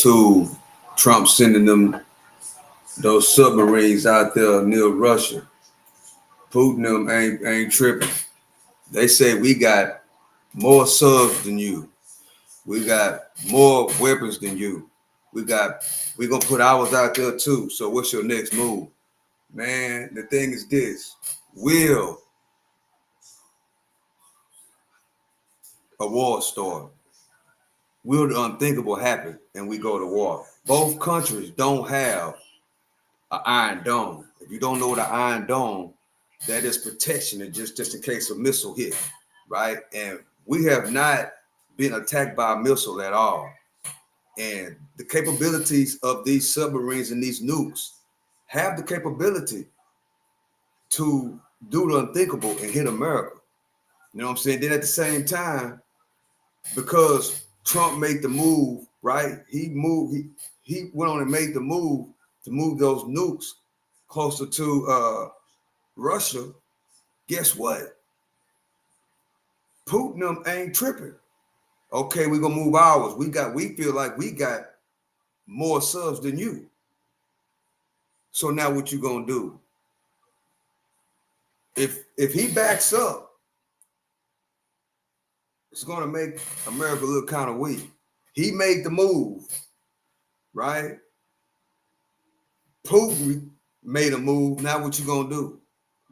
to Trump sending them those submarines out there near Russia. Putin them ain't tripping. They say we got more subs than you. We got more weapons than you. We're gonna put ours out there too. So what's your next move? Man, the thing is this: will a war start? Will the unthinkable happen and we go to war? Both countries don't have an Iron Dome. If you don't know what an Iron Dome, that is protection just in case a missile hit, right? And we have not been attacked by a missile at all. And the capabilities of these submarines and these nukes have the capability to do the unthinkable and hit America. You know what I'm saying? Then at the same time, because Trump made the move, right? He went on and made the move to move those nukes closer to Russia. Guess what? Putin them ain't tripping. Okay, we're gonna move ours. We feel like we got more subs than you. So now what you gonna do? If he backs up, it's gonna make America look kind of weak. He made the move, right? Putin made a move. Now what you gonna do?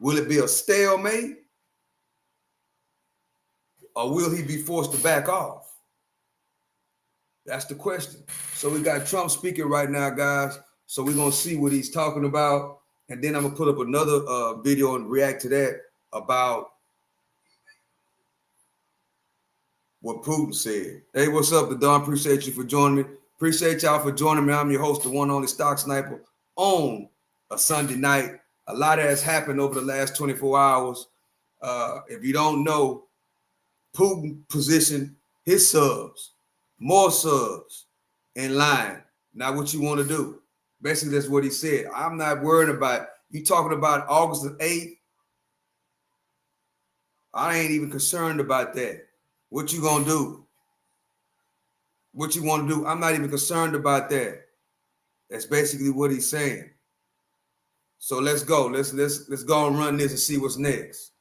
Will it be a stalemate? Or will he be forced to back off? That's the question. So we got Trump speaking right now, guys. So we're going to see what he's talking about. And then I'm going to put up another video and react to that about what Putin said. Hey, what's up, Don? Appreciate you for joining me. Appreciate y'all for joining me. I'm your host, the one only Stock Sniper, on a Sunday night. A lot has happened over the last 24 hours. If you don't know, Putin positioned his subs, more subs in line. Now what you want to do? Basically, that's what he said. I'm not worried about you talking about August the 8th. I ain't even concerned about that. What you gonna do? What you want to do? I'm not even concerned about that. That's basically what he's saying. So let's go. Let's go and run this and see what's next.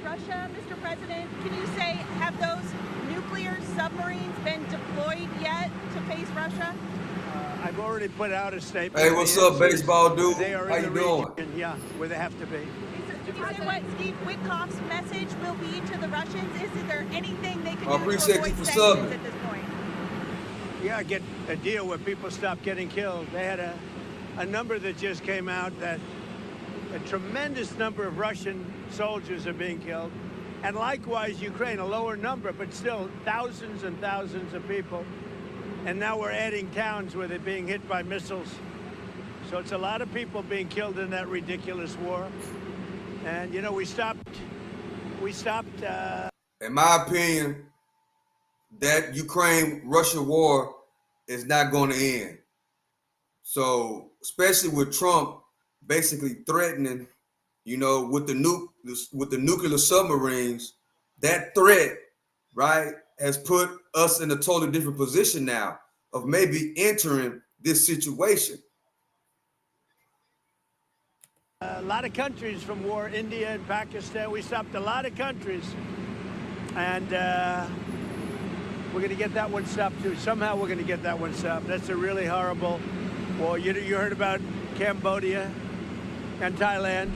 Russia, Mr. President, can you say, have those nuclear submarines been deployed yet to face Russia? I've already put out a statement. Hey, what's up, baseball dude? They are How in you the doing? region, yeah, where they have to be. Did you say what Steve Witkoff's message will be to the Russians? Is there anything they can do to appreciate avoid you for sanctions subbing at this point? Yeah, get a deal where people stop getting killed. They had a number that just came out that a tremendous number of Russian soldiers are being killed. And likewise, Ukraine, a lower number, but still thousands and thousands of people. And now we're adding towns where they're being hit by missiles. So it's a lot of people being killed in that ridiculous war. And, you know, we stopped. In my opinion, that Ukraine-Russia war is not going to end. So, especially with Trump basically threatening, you know, with the nuclear submarines, that threat, right, has put us in a totally different position now of maybe entering this situation. A lot of countries from war, India and Pakistan. We stopped a lot of countries. And we're going to get that one stopped, too. Somehow we're going to get that one stopped. That's a really horrible war. You heard about Cambodia and Thailand.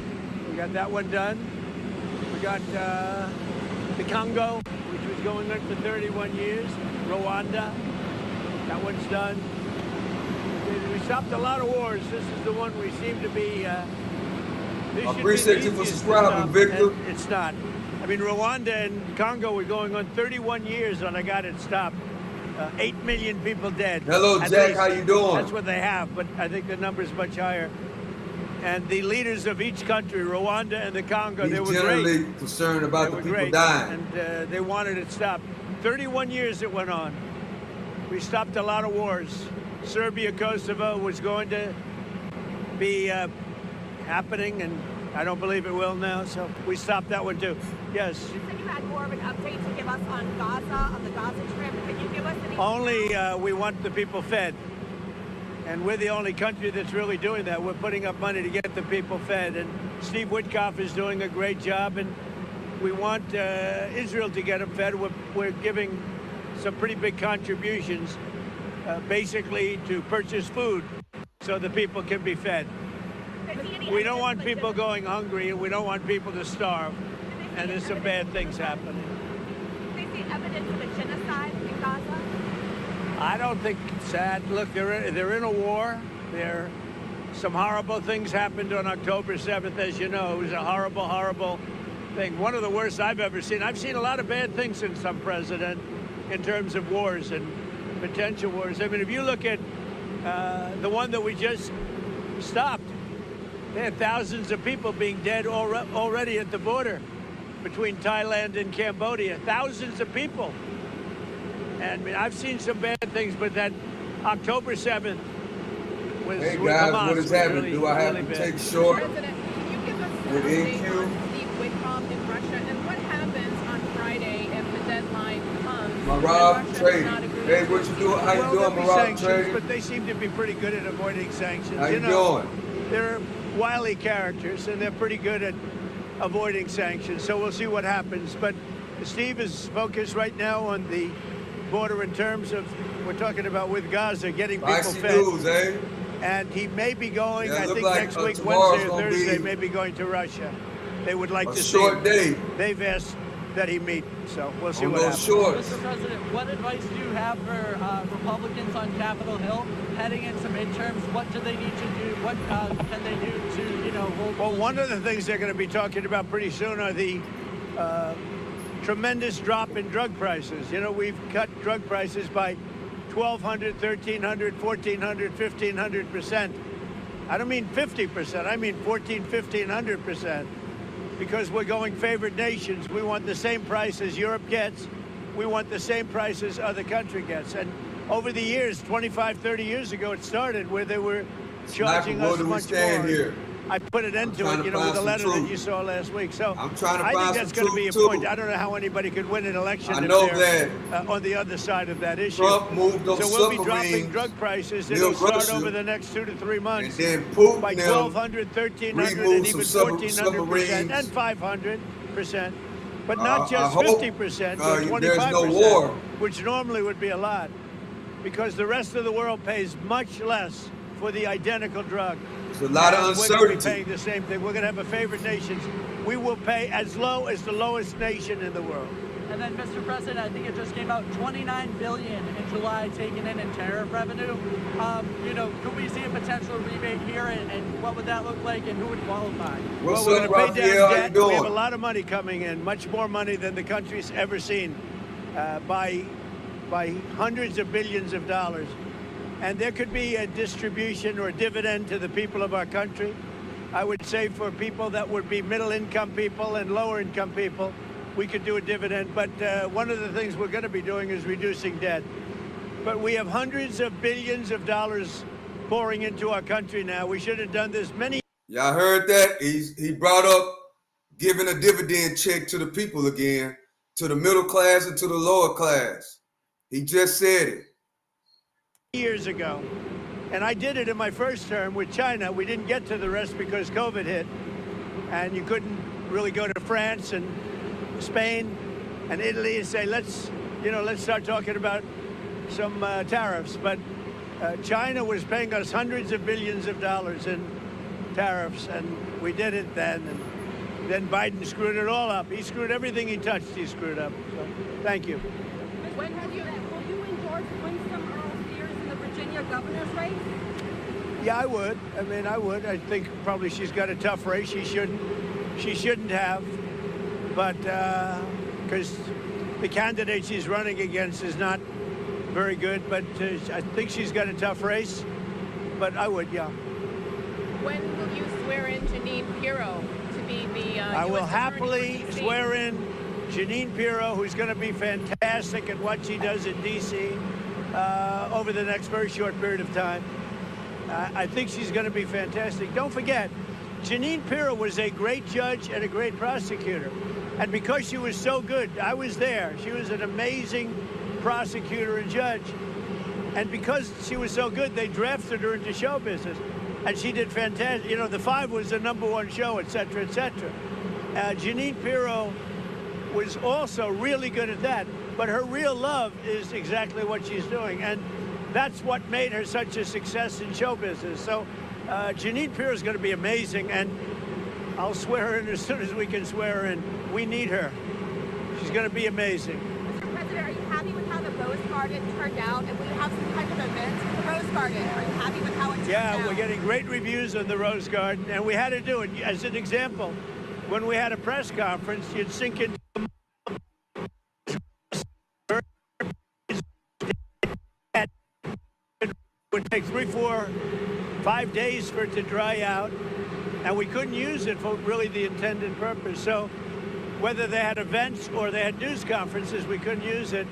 We got that one done. We got the Congo, which was going on for 31 years. Rwanda, that one's done. We stopped a lot of wars. This is the one we seem to be... I appreciate you for subscribing, Victor. It's not. I mean, Rwanda and Congo were going on 31 years when I got it stopped. 8 million people dead. Hello, Jack. How you doing? That's what they have, but I think the number's much higher. And the leaders of each country, Rwanda and the Congo, they were generally great. concerned about the people dying. And they wanted it stopped. 31 years it went on. We stopped a lot of wars. Serbia, Kosovo was going to be happening, and I don't believe it will now, so we stopped that one too. Yes? You said you had more of an update to give us on Gaza, on the Gaza Strip. Can you give us an Only we want the people fed. And we're the only country that's really doing that. We're putting up money to get the people fed. And Steve Witkoff is doing a great job. And we want Israel to get them fed. We're giving some pretty big contributions, basically to purchase food so the people can be fed. We don't want people going hungry, and we don't want people to starve. And there's some bad things happening. Do they see evidence of a genocide in Gaza? I don't think it's sad. Look, they're in a war. Some horrible things happened on October 7th, as you know. It was a horrible, horrible thing. One of the worst I've ever seen. I've seen a lot of bad things since I'm president in terms of wars and potential wars. I mean, if you look at the one that we just stopped, they had thousands of people being dead already at the border between Thailand and Cambodia. Thousands of people. And I mean, I've seen some bad things, but that October 7th was Hey with guys, Hamas what is was happening? really, Do I have really to bad. take short President, can you give us an with update NQ? on Steve Witkoff in Russia and what happens on Friday if the deadline comes? My and Rob Russia does trading. not agree Hey, to what you doing? How you Well, doing, there'll my be Rob sanctions, trading? but they seem to be pretty good at avoiding sanctions. How you know, doing? They're wily characters, and they're pretty good at avoiding sanctions. So we'll see what happens. But Steve is focused right now on the border in terms of, we're talking about with Gaza, getting people Spicy fed. news, eh? And he may be going, Yeah, I look think like, next week, tomorrow's Wednesday or gonna Thursday, be may be going to Russia. They would like A to see short him. day. They've asked that he meet, so we'll see On what those happens. shorts. Mr. President, what advice do you have for Republicans on Capitol Hill heading into midterms? What do they need to do? What can they do to, hold? Well, one of the things they're going to be talking about pretty soon are the tremendous drop in drug prices. You know, we've cut drug prices by 1,200, 1,300, 1,400, 1,500%. I don't mean 50%. I mean 1,400, 1,500%. Because we're going favored nations. We want the same price as Europe gets. We want the same price as other country gets. And over the years, 25, 30 years ago, it started where they were charging Sniper, us where do we much stand more. here? I put an end to trying it, to with find the some letter that truth. you saw last week. So I'm trying to I think find that's some going to be a truth, point. too. I don't know how anybody could win an election I if know they're on the other side of that issue. Trump moved those So we'll be dropping submarines drug prices. near It'll start Russia, over the next 2 to 3 and months then Putin by them 1,200, 1,300, and removed even some 1,400% and submarines. 500%. But not I just hope, 50% there's or no 25%, war. which normally would be a lot, because the rest of the world pays much less for the identical drug. There's a lot of And we're going to be uncertainty. paying the same thing. We're going to have a favored nations. We will pay as low as the lowest nation in the world. And then, Mr. President, I think it just came out $29 billion in July taken in tariff revenue. Could we see a potential rebate here, and what would that look like, and who would qualify? What's Well, we're up, going to pay Raphael? down How you debt. We have a doing? lot of money coming in, much more money than the country's ever seen, by hundreds of billions of dollars. And there could be a distribution or a dividend to the people of our country. I would say for people that would be middle-income people and lower-income people, we could do a dividend. But one of the things we're going to be doing is reducing debt. But we have hundreds of billions of dollars pouring into our country now. We should have done this many. Y'all heard that? He brought up giving a dividend check to the people again, to the middle class and to the lower class. He just said it. Years ago. And I did it in my first term with China. We didn't get to the rest because COVID hit. And you couldn't really go to France and Spain and Italy and say, let's start talking about some tariffs. But China was paying us hundreds of billions of dollars in tariffs, and we did it then. And then Biden screwed it all up. He screwed everything he touched, he screwed up. So, thank you. Will you endorse Winsome Earl Sears in the Virginia governor's race? Yeah, I would. I would. I think probably she's got a tough race. She shouldn't have. But because the candidate she's running against is not very good. But I think she's got a tough race. But I would, yeah. When will you swear in Jeanine Pirro to be the I will U.S. happily Attorney for D.C.? swear in Jeanine Pirro, who's going to be fantastic at what she does in D.C. Over the next very short period of time. I think she's going to be fantastic. Don't forget, Jeanine Pirro was a great judge and a great prosecutor. And because she was so good, I was there. She was an amazing prosecutor and judge. And because she was so good, they drafted her into show business. And she did fantastic. You know, The Five was the #1 show, et cetera, et cetera. Jeanine Pirro was also really good at that. But her real love is exactly what she's doing. And that's what made her such a success in show business. So Jeanine Pirro is going to be amazing. And I'll swear her in as soon as we can swear her in. We need her. She's going to be amazing. Mr. President, are you happy with how the Rose Garden turned out? And will you have some type of event for the Rose Garden? Are you happy with how it turned out? Yeah, we're getting great reviews on the Rose Garden, and we had to do it. As an example, when we had a press conference, you'd sink into it would take 3, 4, 5 days for it to dry out, and we couldn't use it for really the intended purpose. So whether they had events or they had news conferences, we couldn't use it.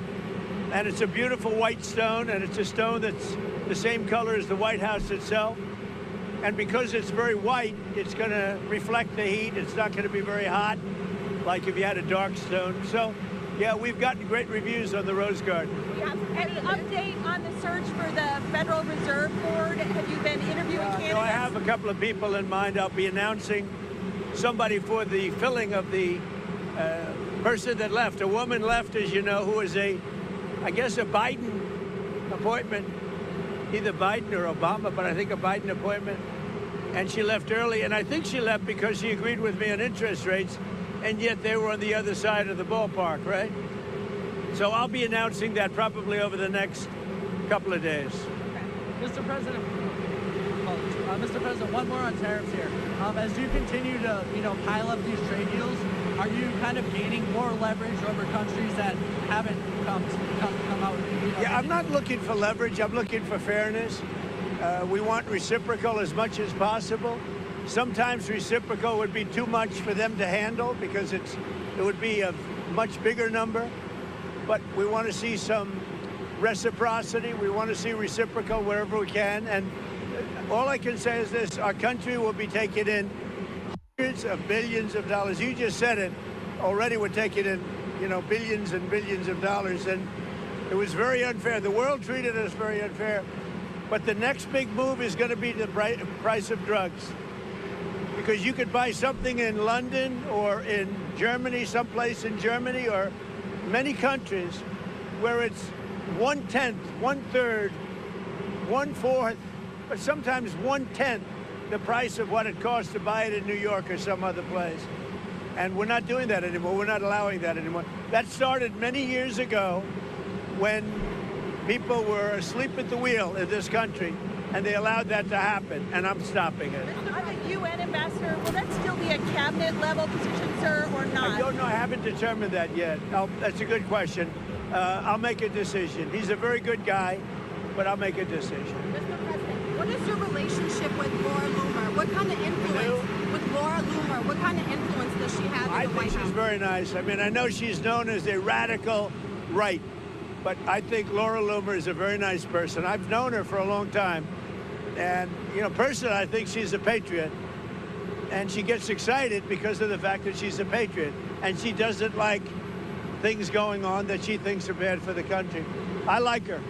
And it's a beautiful white stone, and it's a stone that's the same color as the White House itself. And because it's very white, it's going to reflect the heat. It's not going to be very hot, like if you had a dark stone. So, yeah, we've gotten great reviews on the Rose Garden. Any update on the search for the Federal Reserve Board? Have you been interviewing candidates? No, I have a couple of people in mind. I'll be announcing somebody for the filling of the person that left. A woman left, as you know, who was I guess a Biden appointment, either Biden or Obama, but I think a Biden appointment. And she left early, and I think she left because she agreed with me on interest rates, and yet they were on the other side of the ballpark, right? So I'll be announcing that probably over the next couple of days. Mr. President, one more on tariffs here. As you continue to, pile up these trade deals, are you kind of gaining more leverage over countries that haven't come out? Yeah, I'm not looking for leverage. I'm looking for fairness. We want reciprocal as much as possible. Sometimes reciprocal would be too much for them to handle because it would be a much bigger number. But we want to see some reciprocity. We want to see reciprocal wherever we can. And all I can say is this: our country will be taking in hundreds of billions of dollars. You just said it. Already we're taking in, billions and billions of dollars. And it was very unfair. The world treated us very unfair. But the next big move is going to be the price of drugs. Because you could buy something in London or in Germany, someplace in Germany or many countries where it's 1/10, 1/3, 1/4, but sometimes 1/10 the price of what it costs to buy it in New York or some other place. And we're not doing that anymore. We're not allowing that anymore. That started many years ago when people were asleep at the wheel in this country, and they allowed that to happen, and I'm stopping it. On the UN ambassador, will that still be a cabinet level position, sir, or not? I don't know. I haven't determined that yet. That's a good question. I'll make a decision. He's a very good guy, but I'll make a decision. Mr. President, what is your relationship with Laura Loomer? What kind of influence with Laura Loomer? What kind of influence does she have in the White House? I think she's very nice. I mean, I know she's known as a radical right, but I think Laura Loomer is a very nice person. I've known her for a long time. And, personally, I think she's a patriot. And she gets excited because of the fact that she's a patriot. And she doesn't like things going on that she thinks are bad for the country. I like her.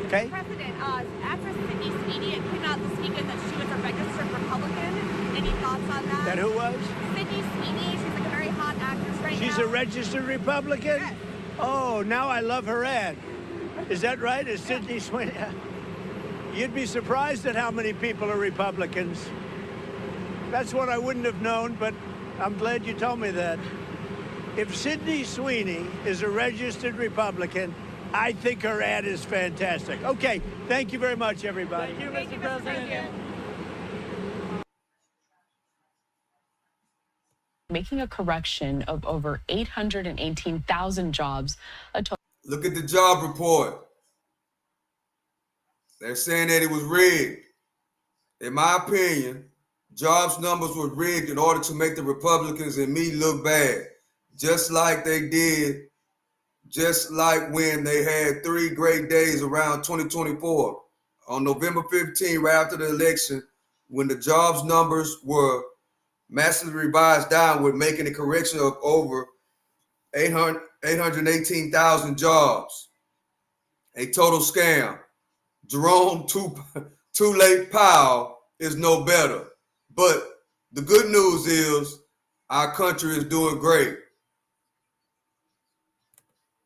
Okay? Mr. President, actress Sydney Sweeney, it came out this weekend that she was a registered Republican. Any thoughts on that? That who was? Sydney Sweeney. She's like a very hot actress right now. She's a registered Republican? Yes. Oh, now I love her ad. Is that right? Is Sydney Sweeney? You'd be surprised at how many people are Republicans. That's what I wouldn't have known, but I'm glad you told me that. If Sydney Sweeney is a registered Republican, I think her ad is fantastic. Okay, thank you very much, everybody. Thank you, Mr. President. Making a correction of over 818,000 jobs. Look at the job report. They're saying that it was rigged. In my opinion, jobs numbers were rigged in order to make the Republicans and me look bad, just like they did, just like when they had 3 great days around 2024. On November 15, right after the election, when the jobs numbers were massively revised downward, making a correction of over 818,000 jobs. A total scam. Jerome too late Powell is no better. But the good news is our country is doing great.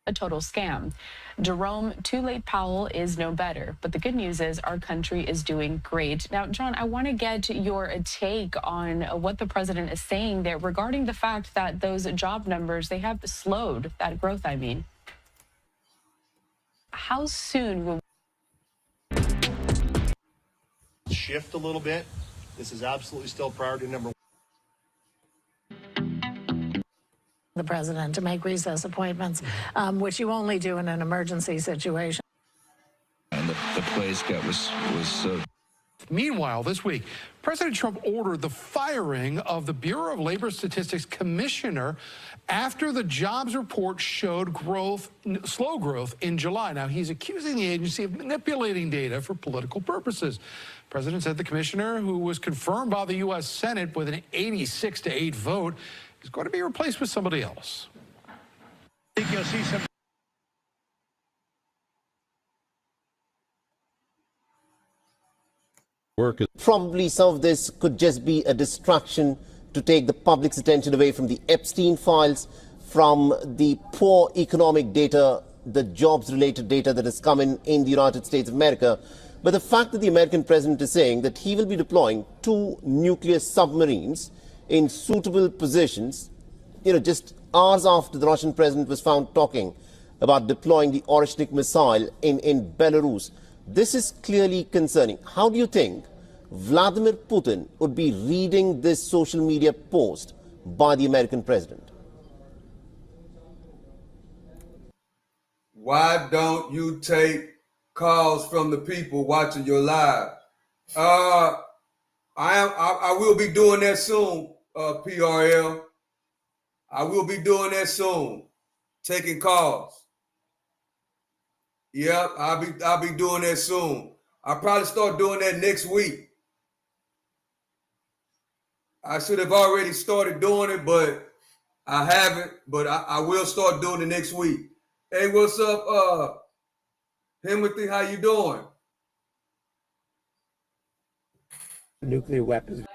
A total scam. Jerome Too Late Powell is no better. But the good news is our country is doing great. Now, John, I want to get your take on what the president is saying there regarding the fact that those job numbers, they have slowed, that growth, I mean. How soon will shift a little bit? This is absolutely still priority number one. The president to make recess appointments, which you only do in an emergency situation. And the place was so. Meanwhile, this week, President Trump ordered the firing of the Bureau of Labor Statistics commissioner after the jobs report showed slow growth in July. Now, he's accusing the agency of manipulating data for political purposes. The president said the commissioner, who was confirmed by the U.S. Senate with an 86-8 vote, is going to be replaced with somebody else. I think you'll see some. Probably some of this could just be a distraction to take the public's attention away from the Epstein files, from the poor economic data, the jobs-related data that has come in the United States of America. But the fact that the American president is saying that he will be deploying 2 nuclear submarines in suitable positions, just hours after the Russian president was found talking about deploying the Oreshnik missile in Belarus, this is clearly concerning. How do you think Vladimir Putin would be reading this social media post by the American president? Why don't you take calls from the people watching your live? I will be doing that soon, PRL. I will be doing that soon, taking calls. Yep, I'll be doing that soon. I'll probably start doing that next week. I should have already started doing it, but I haven't. But I will start doing it next week. Hey, what's up, Timothy? How you doing? Nuclear weapons.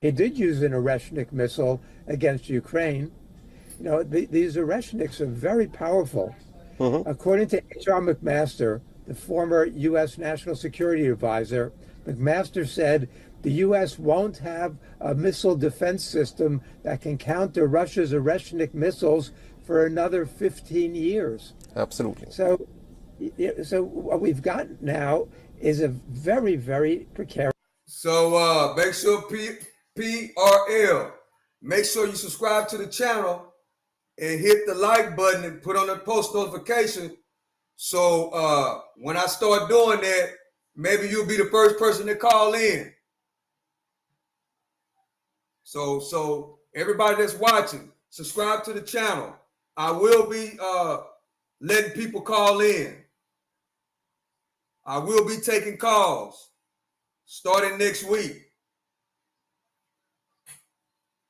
He did use an Oreshnik missile against Ukraine. These Oreshniks are very powerful. According to H.R. McMaster, the former U.S. National Security Advisor, McMaster said the U.S. won't have a missile defense system that can counter Russia's Oreshnik missiles for another 15 years. Absolutely. So what we've got now is a very, very precarious. So make sure PRL, make sure you subscribe to the channel and hit the like button and put on the post notification. So when I start doing that, maybe you'll be the first person to call in. So everybody that's watching, subscribe to the channel. I will be letting people call in. I will be taking calls starting next week.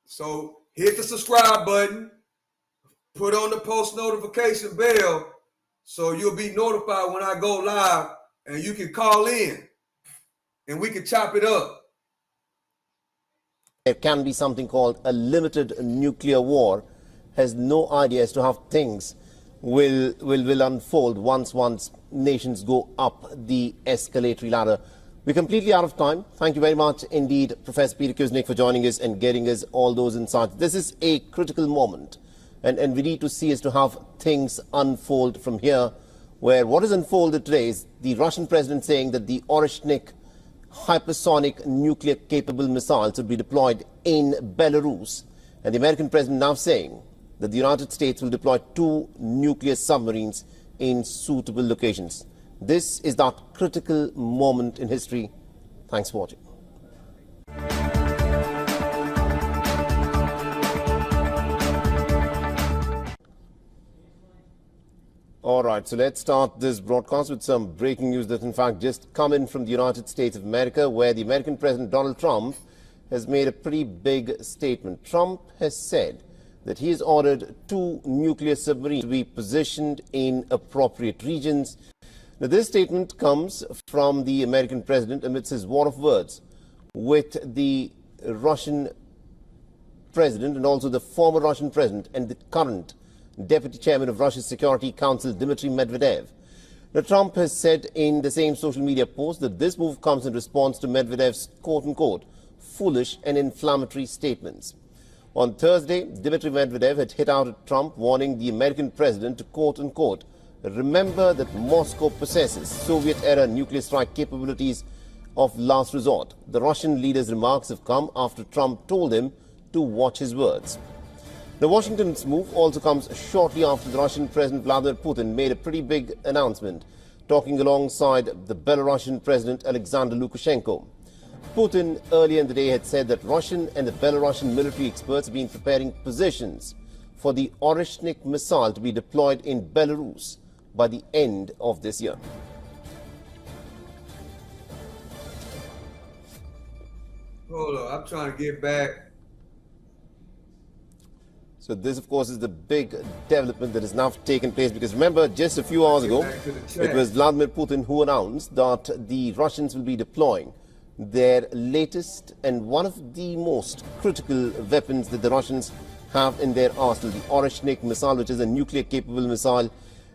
So hit the subscribe button, put on the post notification bell so you'll be notified when I go live, and you can call in and we can chop it up. There can be something called a limited nuclear war. Has no idea as to how things will unfold once nations go up the escalatory ladder. We're completely out of time. Thank you very much indeed, Professor Peter Kuznick, for joining us and getting us all those insights. This is a critical moment, and we need to see as to how things unfold from here, where what is unfolded today is the Russian president saying that the Oreshnik hypersonic nuclear-capable missiles would be deployed in Belarus, and the American president now saying that the United States will deploy 2 nuclear submarines in suitable locations. This is that critical moment in history. Thanks for watching. All right, so let's start this broadcast with some breaking news that in fact just come in from the United States of America, where the American President Donald Trump has made a pretty big statement. Trump has said that he has ordered 2 nuclear submarines to be positioned in appropriate regions. Now, this statement comes from the American president amidst his war of words with the Russian president and also the former Russian president and the current deputy chairman of Russia's Security Council, Dmitry Medvedev. Now, Trump has said in the same social media post that this move comes in response to Medvedev's quote-unquote foolish and inflammatory statements. On Thursday, Dmitry Medvedev had hit out at Trump, warning the American president to quote-unquote remember that Moscow possesses Soviet-era nuclear strike capabilities of last resort. The Russian leader's remarks have come after Trump told him to watch his words. Now, Washington's move also comes shortly after the Russian President Vladimir Putin made a pretty big announcement, talking alongside the Belarusian President Alexander Lukashenko. Putin earlier in the day had said that Russian and the Belarusian military experts have been preparing positions for the Oreshnik missile to be deployed in Belarus by the end of this year. Hold on, I'm trying to get back. So this, of course, is the big development that has now taken place, because remember, just a few hours ago, it was Vladimir Putin who announced that the Russians will be deploying their latest and one of the most critical weapons that the Russians have in their arsenal, the Oreshnik missile, which is a nuclear-capable missile.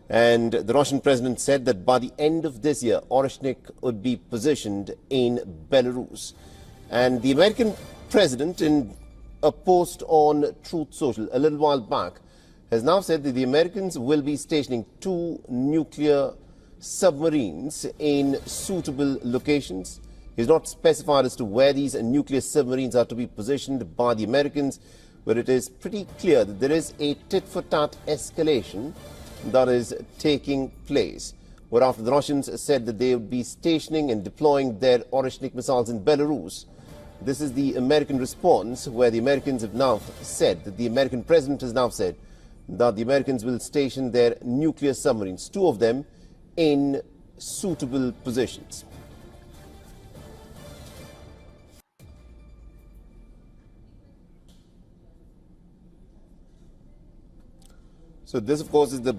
And the Russian president said that by the end of this year, Oreshnik would be positioned in Belarus. And the American president, in a post on Truth Social a little while back, has now said that the Americans will be stationing 2 nuclear submarines in suitable locations. He's not specified as to where these nuclear submarines are to be positioned by the Americans, but it is pretty clear that there is a tit-for-tat escalation that is taking place, where after the Russians said that they would be stationing and deploying their Oreshnik missiles in Belarus, this is the American response, where the Americans have now said, that the American president has now said that the Americans will station their nuclear submarines, 2 of them, in suitable positions. So this, of course, is the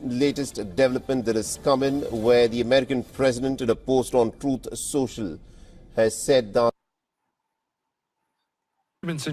latest development that has come in, where the American president, in a post on Truth Social, has said that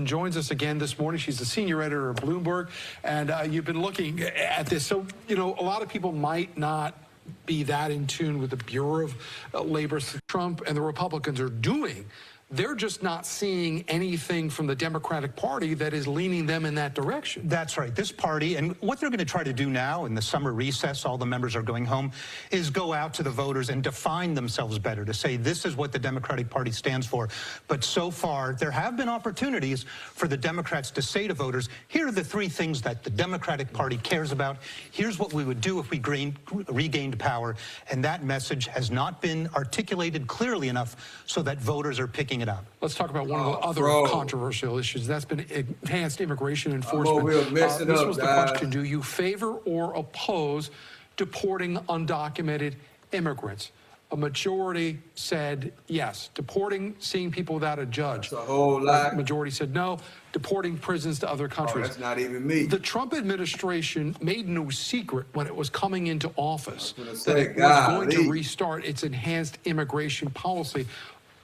joins us again this morning. She's the senior editor of Bloomberg, and you've been looking at this. So, you know, a lot of people might not be that in tune with the Bureau of Labor. Trump and the Republicans are doing. They're just not seeing anything from the Democratic Party that is leaning them in that direction. That's right. This party, and what they're going to try to do now in the summer recess, all the members are going home, is go out to the voters and define themselves better, to say this is what the Democratic Party stands for. But so far, there have been opportunities for the Democrats to say to voters, here are the 3 things that the Democratic Party cares about. Here's what we would do if we regained power. And that message has not been articulated clearly enough so that voters are picking it up. Let's talk about one of the other controversial issues. That's been enhanced immigration enforcement. This was the question: do you favor or oppose deporting undocumented immigrants? A majority said yes. Deporting, seeing people without a judge. That's a whole lot. Majority said no. Deporting prisons to other countries. That's not even me. The Trump administration made no secret when it was coming into office that it was going to restart its enhanced immigration policy.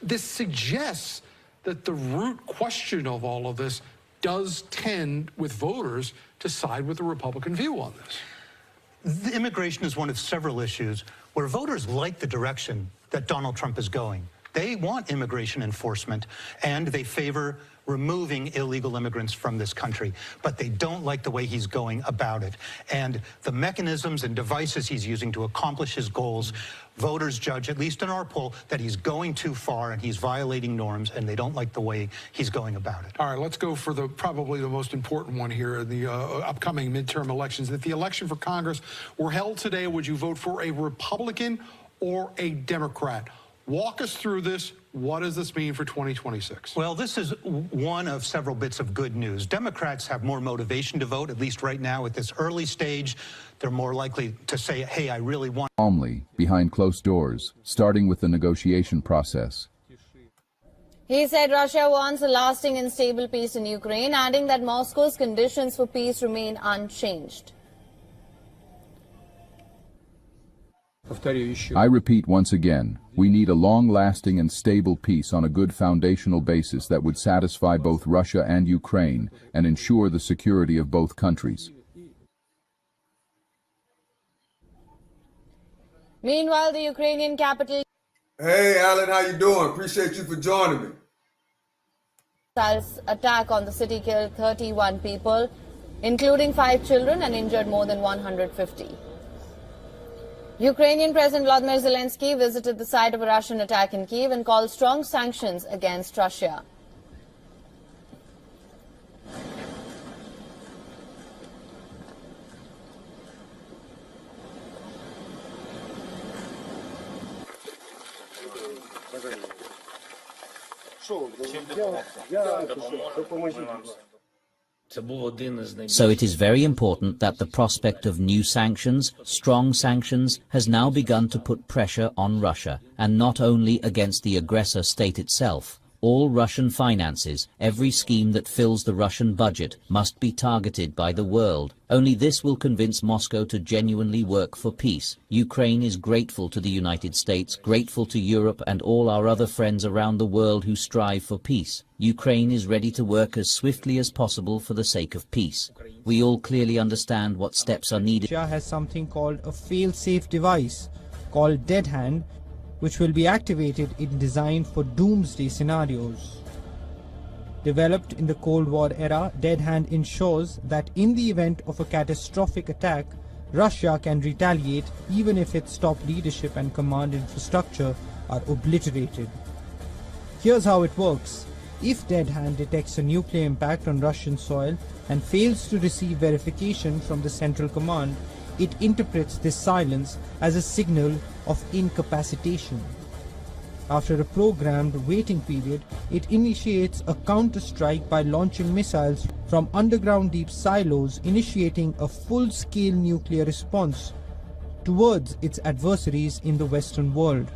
This suggests that the root question of all of this does tend, with voters, to side with the Republican view on this. The immigration is one of several issues where voters like the direction that Donald Trump is going. They want immigration enforcement, and they favor removing illegal immigrants from this country, but they don't like the way he's going about it. And the mechanisms and devices he's using to accomplish his goals, voters judge, at least in our poll, that he's going too far and he's violating norms, and they don't like the way he's going about it. All right, let's go for probably the most important one here, the upcoming midterm elections. If the election for Congress were held today, would you vote for a Republican or a Democrat? Walk us through this. What does this mean for 2026? Well, this is one of several bits of good news. Democrats have more motivation to vote, at least right now at this early stage. They're more likely to say, hey, I really want. Calmly, behind closed doors, starting with the negotiation process. He said Russia wants a lasting and stable peace in Ukraine, adding that Moscow's conditions for peace remain unchanged. I repeat once again, we need a long-lasting and stable peace on a good foundational basis that would satisfy both Russia and Ukraine and ensure the security of both countries. Meanwhile, the Ukrainian capital... Hey, Alan, how you doing? Appreciate you for joining me. Attack on the city killed 31 people, including 5 children, and injured more than 150. Ukrainian President Volodymyr Zelensky visited the site of a Russian attack in Kyiv and called strong sanctions against Russia. So it is very important that the prospect of new sanctions, strong sanctions, has now begun to put pressure on Russia, and not only against the aggressor state itself. All Russian finances, every scheme that fills the Russian budget, must be targeted by the world. Only this will convince Moscow to genuinely work for peace. Ukraine is grateful to the United States, grateful to Europe and all our other friends around the world who strive for peace. Ukraine is ready to work as swiftly as possible for the sake of peace. We all clearly understand what steps are needed. Russia has something called a fail-safe device called Dead Hand, which will be activated and designed for doomsday scenarios. Developed in the Cold War era, Dead Hand ensures that in the event of a catastrophic attack, Russia can retaliate even if its top leadership and command infrastructure are obliterated. Here's how it works. If Dead Hand detects a nuclear impact on Russian soil and fails to receive verification from the central command, it interprets this silence as a signal of incapacitation. After a programmed waiting period, it initiates a counter-strike by launching missiles from underground deep silos, initiating a full-scale nuclear response towards its adversaries in the Western world.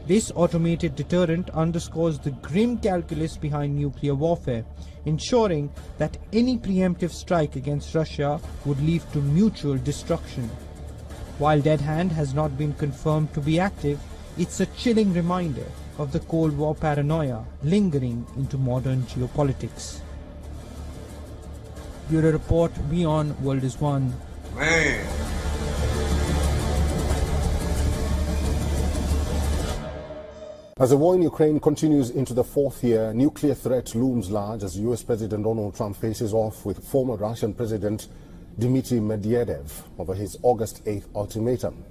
This automated deterrent underscores the grim calculus behind nuclear warfare, ensuring that any preemptive strike against Russia would lead to mutual destruction. While Dead Hand has not been confirmed to be active, it's a chilling reminder of the Cold War paranoia lingering into modern geopolitics. Bureau Report, Beyond World is One. Man. As the war in Ukraine continues into the 4th year, nuclear threat looms large as US President Donald Trump faces off with former Russian President Dmitry Medvedev over his August 8th ultimatum.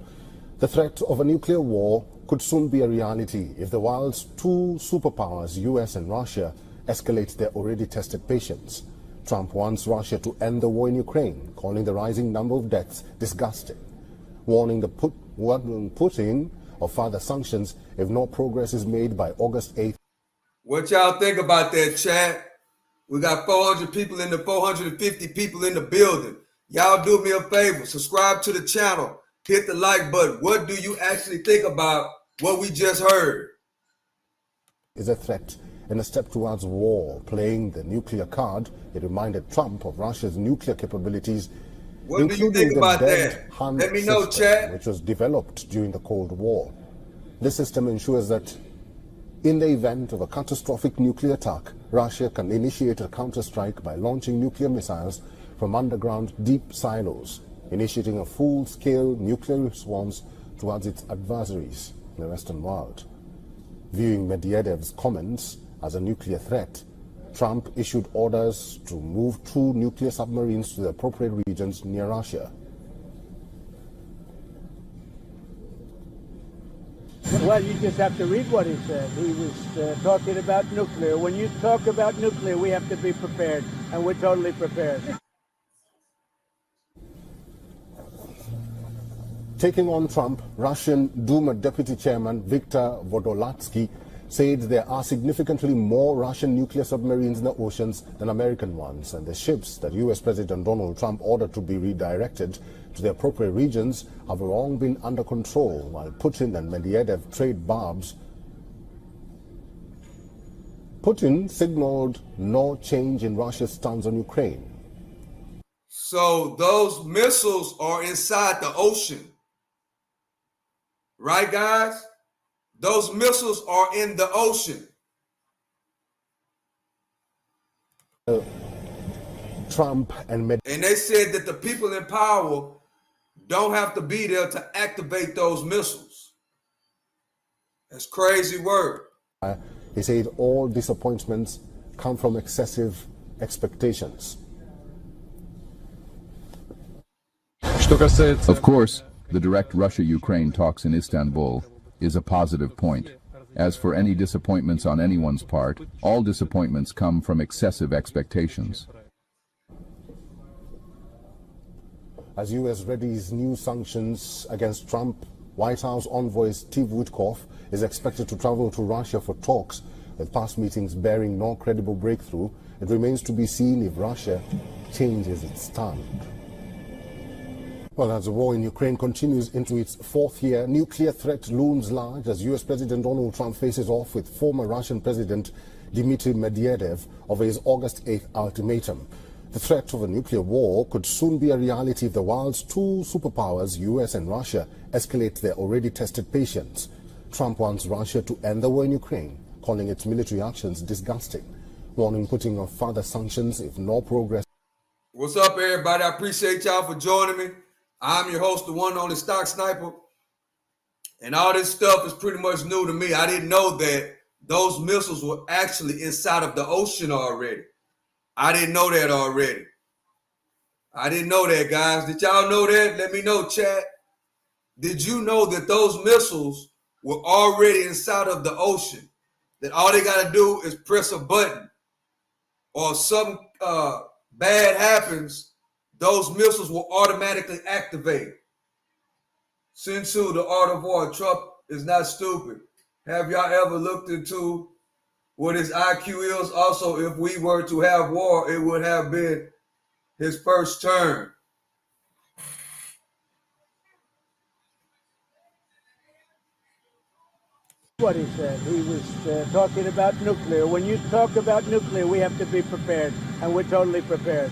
The threat of a nuclear war could soon be a reality if the world's two superpowers, US and Russia, escalate their already tested patience. Trump wants Russia to end the war in Ukraine, calling the rising number of deaths disgusting, warning Putin of further sanctions if no progress is made by August 8th. What y'all think about that, chat? We got 450 people in the building. Y'all do me a favor, subscribe to the channel, hit the like button. What do you actually think about what we just heard? Is a threat and a step towards war. Playing the nuclear card, it reminded Trump of Russia's nuclear capabilities, what do you think about that? Let me know, chat. Which was developed during the Cold War. This system ensures that in the event of a catastrophic nuclear attack, Russia can initiate a counterstrike by launching nuclear missiles from underground deep silos, initiating a full-scale nuclear response towards its adversaries in the Western world. Viewing Medvedev's comments as a nuclear threat, Trump issued orders to move 2 nuclear submarines to the appropriate regions near Russia. Well, you just have to read what he said. He was talking about nuclear. When you talk about nuclear, we have to be prepared, and we're totally prepared. Taking on Trump, Russian Duma Deputy Chairman Viktor Vodolatsky said there are significantly more Russian nuclear submarines in the oceans than American ones, and the ships that US President Donald Trump ordered to be redirected to the appropriate regions have long been under control, while Putin and Medvedev trade barbs Putin signaled no change in Russia's stance on Ukraine. So those missiles are inside the ocean. Right, guys? Those missiles are in the ocean. Trump and they said that the people in power don't have to be there to activate those missiles. That's crazy word. He said all disappointments come from excessive expectations. Of course, the direct Russia-Ukraine talks in Istanbul is a positive point. As for any disappointments on anyone's part, all disappointments come from excessive expectations. As U.S. readies new sanctions against Trump, White House envoy Steve Witkoff is expected to travel to Russia for talks, with past meetings bearing no credible breakthrough. It remains to be seen if Russia changes its stand. Well, as the war in Ukraine continues into its fourth year, nuclear threat looms large as U.S. President Donald Trump faces off with former Russian President Dmitry Medvedev over his August 8th ultimatum. The threat of a nuclear war could soon be a reality if the world's two superpowers, U.S. and Russia, escalate their already tested patience. Trump wants Russia to end the war in Ukraine, calling its military actions disgusting, warning putting of further sanctions if no progress. What's up, everybody? I appreciate y'all for joining me. I'm your host, the one and only Stock Sniper. And all this stuff is pretty much new to me. I didn't know that those missiles were actually inside of the ocean already. I didn't know that already. I didn't know that, guys. Did y'all know that? Let me know, chat. Did you know that those missiles were already inside of the ocean? That all they got to do is press a button or something bad happens, those missiles will automatically activate. Sun Tzu, The Art of War. Trump is not stupid. Have y'all ever looked into what his IQ is? Also, if we were to have war, it would have been his first term. What he said. He was talking about nuclear. When you talk about nuclear, we have to be prepared, and we're totally prepared.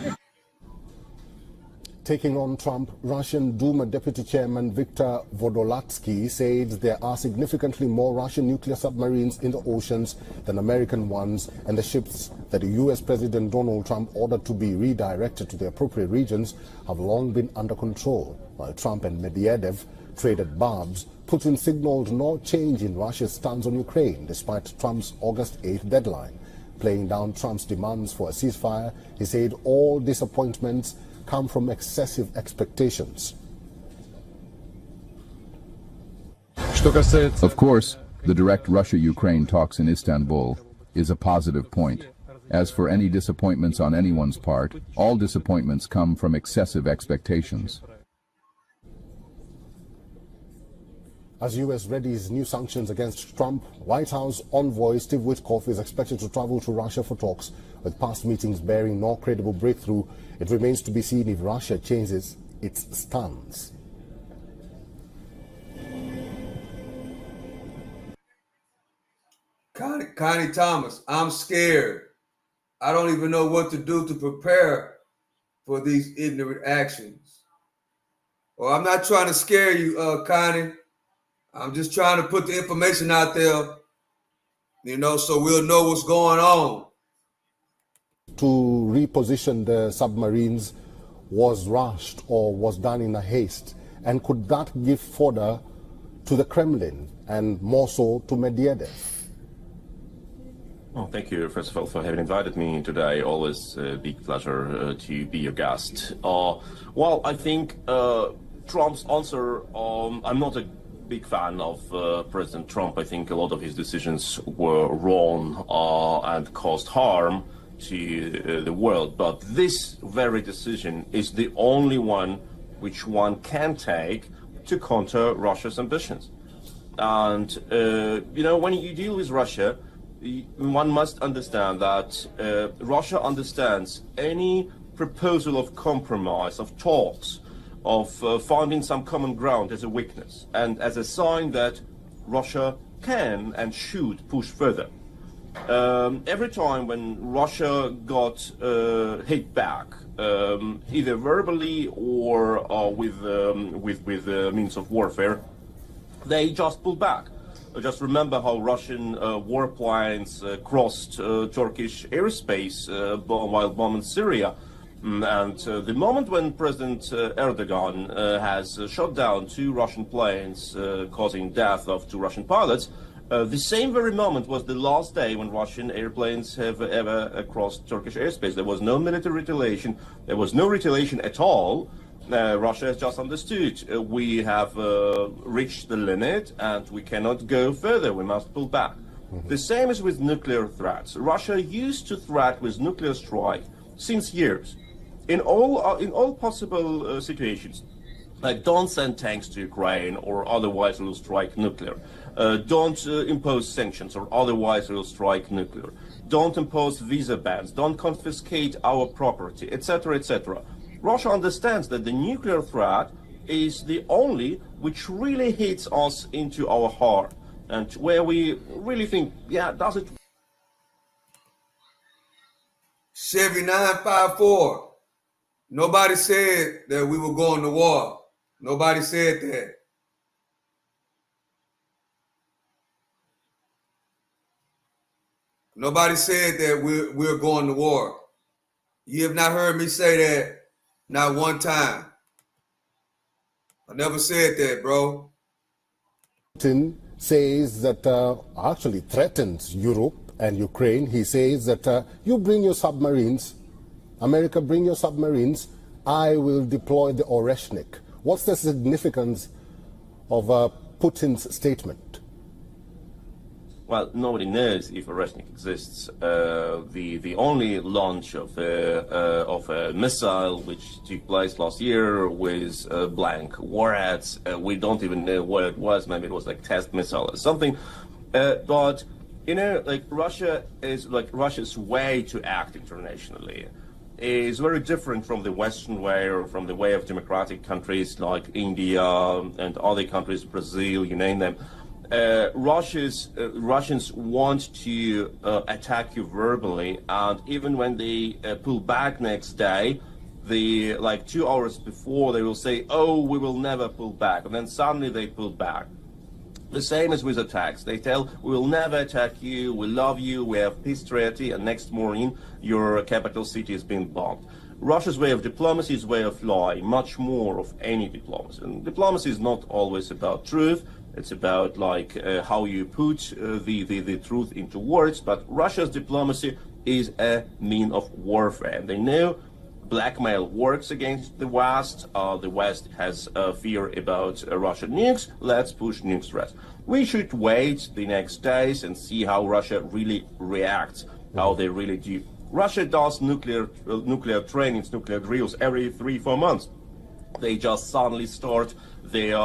Taking on Trump, Russian Duma Deputy Chairman Viktor Vodolatsky said there are significantly more Russian nuclear submarines in the oceans than American ones, and the ships that the U.S. President Donald Trump ordered to be redirected to the appropriate regions have long been under control. While Trump and Medvedev traded barbs, Putin signaled no change in Russia's stance on Ukraine, despite Trump's August 8th deadline. Playing down Trump's demands for a ceasefire, he said all disappointments come from excessive expectations. Of course, the direct Russia-Ukraine talks in Istanbul is a positive point. As for any disappointments on anyone's part, all disappointments come from excessive expectations. As U.S. readies new sanctions against Trump, White House envoy Steve Witkoff is expected to travel to Russia for talks, with past meetings bearing no credible breakthrough. It remains to be seen if Russia changes its stance. Connie Thomas, I'm scared. I don't even know what to do to prepare for these ignorant actions. Well, I'm not trying to scare you, Connie. I'm just trying to put the information out there, so we'll know what's going on. To reposition the submarines was rushed or was done in a haste, and could that give fodder to the Kremlin and more so to Medvedev? Well, thank you, first of all, for having invited me today. Always a big pleasure to be your guest. Well, I think Trump's answer, I'm not a big fan of President Trump. I think a lot of his decisions were wrong and caused harm to the world. But this very decision is the only one which one can take to counter Russia's ambitions. And, when you deal with Russia, one must understand that Russia understands any proposal of compromise, of talks, of finding some common ground as a weakness and as a sign that Russia can and should push further. Every time when Russia got hit back, either verbally or with means of warfare, they just pulled back. Just remember how Russian warplanes crossed Turkish airspace while bombing Syria. And the moment when President Erdogan has shot down 2 Russian planes, causing death of 2 Russian pilots, the same very moment was the last day when Russian airplanes have ever crossed Turkish airspace. There was no military retaliation. There was no retaliation at all. Russia has just understood we have reached the limit and we cannot go further. We must pull back. The same is with nuclear threats. Russia used to threat with nuclear strike since years. In all possible situations. Like, don't send tanks to Ukraine or otherwise we'll strike nuclear. Don't impose sanctions or otherwise we'll strike nuclear. Don't impose visa bans. Don't confiscate our property, etc., etc. Russia understands that the nuclear threat is the only which really hits us into our heart and where we really think, yeah, does it? Chevy 954. Nobody said that we were going to war. Nobody said that. Nobody said that we're going to war. You have not heard me say that, not one time. I never said that, bro. Putin says that, actually threatens Europe and Ukraine. He says that you bring your submarines, America, bring your submarines, I will deploy the Oreshnik. What's the significance of Putin's statement? Well, nobody knows if Oreshnik exists. The only launch of a missile which took place last year with blank warheads, we don't even know what it was. Maybe it was like test missile or something. But you know, like Russia's way to act internationally is very different from the Western way or from the way of democratic countries like India and other countries, Brazil, you name them. Russians want to attack you verbally, and even when they pull back next day, like 2 hours before, they will say, "Oh, we will never pull back," and then suddenly they pull back. The same as with attacks. They tell, "We will never attack you. We love you. We have peace treaty," and next morning, your capital city is being bombed. Russia's way of diplomacy is way of lie, much more of any diplomacy. And diplomacy is not always about truth. It's about like how you put the truth into words. But Russia's diplomacy is a mean of warfare. And they know blackmail works against the West. The West has fear about Russian nukes. Let's push nukes threats. We should wait the next days and see how Russia really reacts, how they really do. Russia does nuclear trainings, nuclear drills every 3-4 months. They just suddenly start their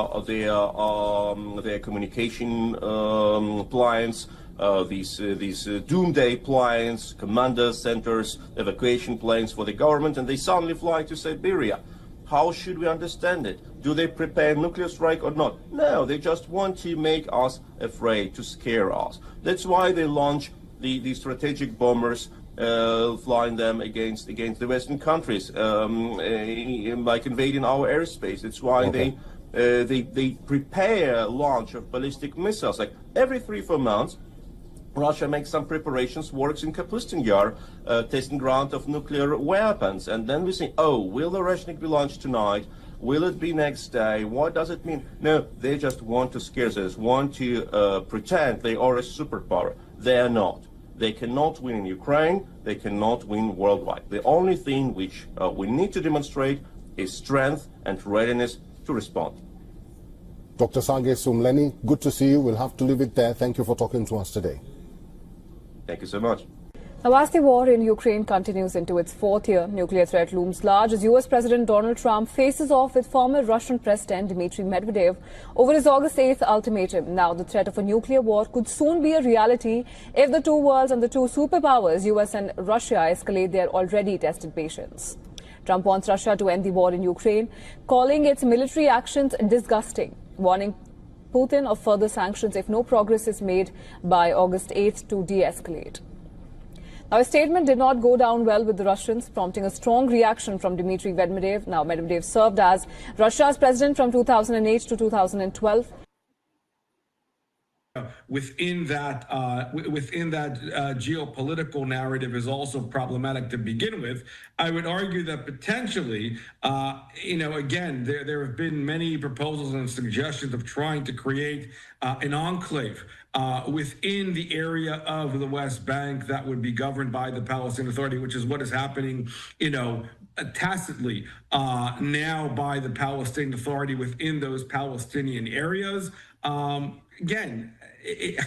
communication plans, these doomsday plans, commander centers, evacuation planes for the government, and they suddenly fly to Siberia. How should we understand it? Do they prepare nuclear strike or not? No, they just want to make us afraid, to scare us. That's why they launch the strategic bombers, flying them against the Western countries, like invading our airspace. That's why they prepare launch of ballistic missiles. Like every 3-4 months, Russia makes some preparations, works in Kapustin Yar, testing ground of nuclear weapons, and then we say, oh, will the Oreshnik be launched tonight? Will it be next day? What does it mean? No, they just want to scare us, want to pretend they are a superpower. They are not. They cannot win in Ukraine. They cannot win worldwide. The only thing which we need to demonstrate is strength and readiness to respond. Dr. Sergei Sumleni, good to see you. We'll have to leave it there. Thank you for talking to us today. Thank you so much. Now, as the war in Ukraine continues into its 4th year, nuclear threat looms large as US President Donald Trump faces off with former Russian President Dmitry Medvedev over his August 8th ultimatum. Now, the threat of a nuclear war could soon be a reality if the two worlds and the two superpowers, US and Russia, escalate their already tested patience. Trump wants Russia to end the war in Ukraine, calling its military actions disgusting, warning Putin of further sanctions if no progress is made by August 8th to de-escalate. Now, his statement did not go down well with the Russians, prompting a strong reaction from Dmitry Medvedev. Now, Medvedev served as Russia's president from 2008 to 2012. Within that geopolitical narrative is also problematic to begin with. I would argue that potentially, again, there have been many proposals and suggestions of trying to create an enclave within the area of the West Bank that would be governed by the Palestinian Authority, which is what is happening, tacitly now by the Palestinian Authority within those Palestinian areas. Again,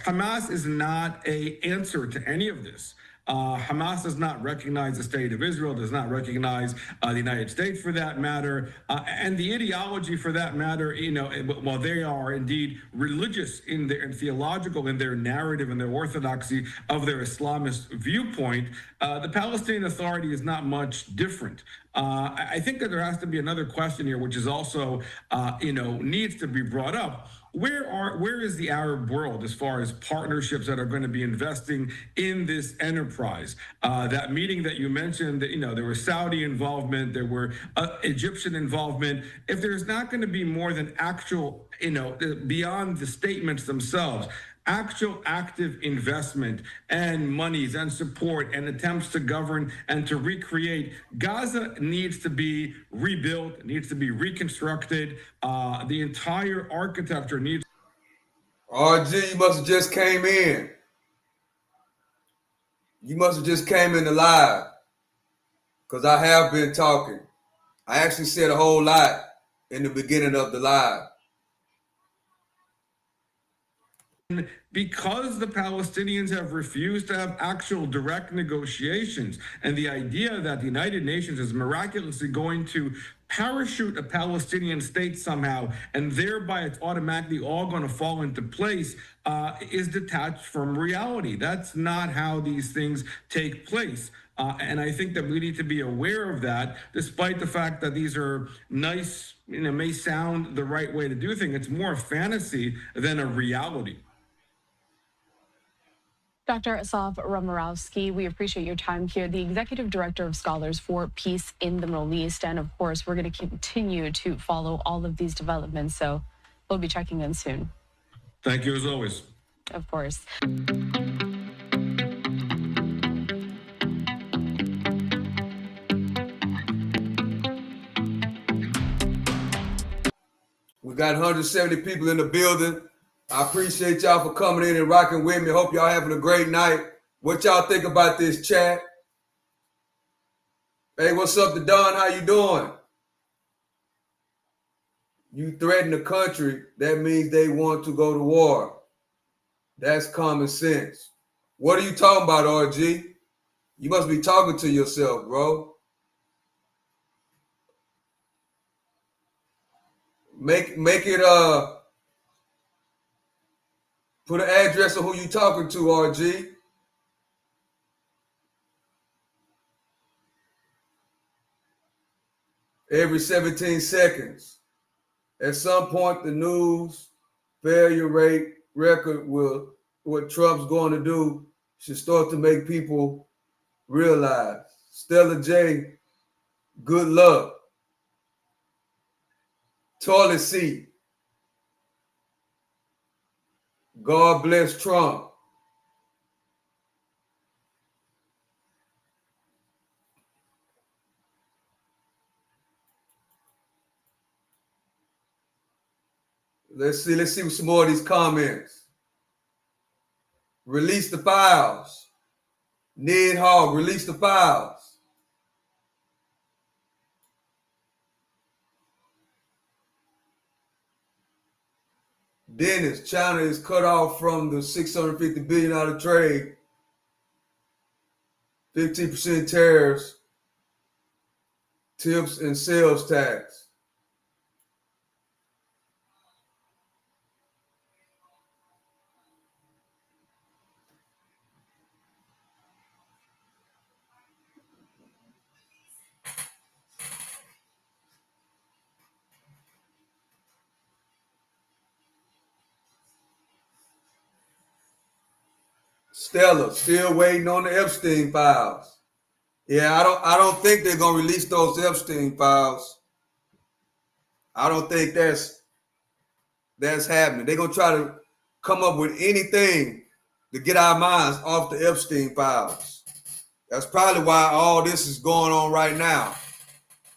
Hamas is not an answer to any of this. Hamas does not recognize the state of Israel, does not recognize the United States for that matter, and the ideology for that matter, while they are indeed religious and theological in their narrative and their orthodoxy of their Islamist viewpoint, the Palestinian Authority is not much different. I think that there has to be another question here, which is also, needs to be brought up. Where is the Arab world as far as partnerships that are going to be investing in this enterprise? That meeting that you mentioned, there was Saudi involvement, there were Egyptian involvement. If there's not going to be more than actual, beyond the statements themselves, actual active investment and monies and support and attempts to govern and to recreate, Gaza needs to be rebuilt, needs to be reconstructed. The entire architecture needs. RG, you must have just came in. You must have just came in the live, because I have been talking. I actually said a whole lot in the beginning of the live. Because the Palestinians have refused to have actual direct negotiations, and the idea that the United Nations is miraculously going to parachute a Palestinian state somehow, and thereby it's automatically all going to fall into place, is detached from reality. That's not how these things take place. And I think that we need to be aware of that, despite the fact that these are nice, may sound the right way to do things. It's more a fantasy than a reality. Dr. Asaf Romarowski, we appreciate your time here, the Executive Director of Scholars for Peace in the Middle East. And of course, we're going to continue to follow all of these developments. So we'll be checking in soon. Thank you as always. Of course. We got 170 people in the building. I appreciate y'all for coming in and rocking with me. Hope y'all having a great night. What y'all think about this chat? Hey, what's up to Don? How you doing? You threaten the country, that means they want to go to war. That's common sense. What are you talking about, RG? You must be talking to yourself, bro. Make it put an address of who you talking to, RG. Every 17 seconds. At some point, the news failure rate record will, what Trump's going to do, should start to make people realize. Stella J, good luck. Toilet seat. God bless Trump. Let's see some more of these comments. Release the files. Ned Hogg, release the files. Dennis, China is cut off from the $650 billion trade. 15% tariffs, tips, and sales tax. Stella, still waiting on the Epstein files. Yeah, I don't think they're gonna release those Epstein files. I don't think that's happening. They're gonna try to come up with anything to get our minds off the Epstein files. That's probably why all this is going on right now,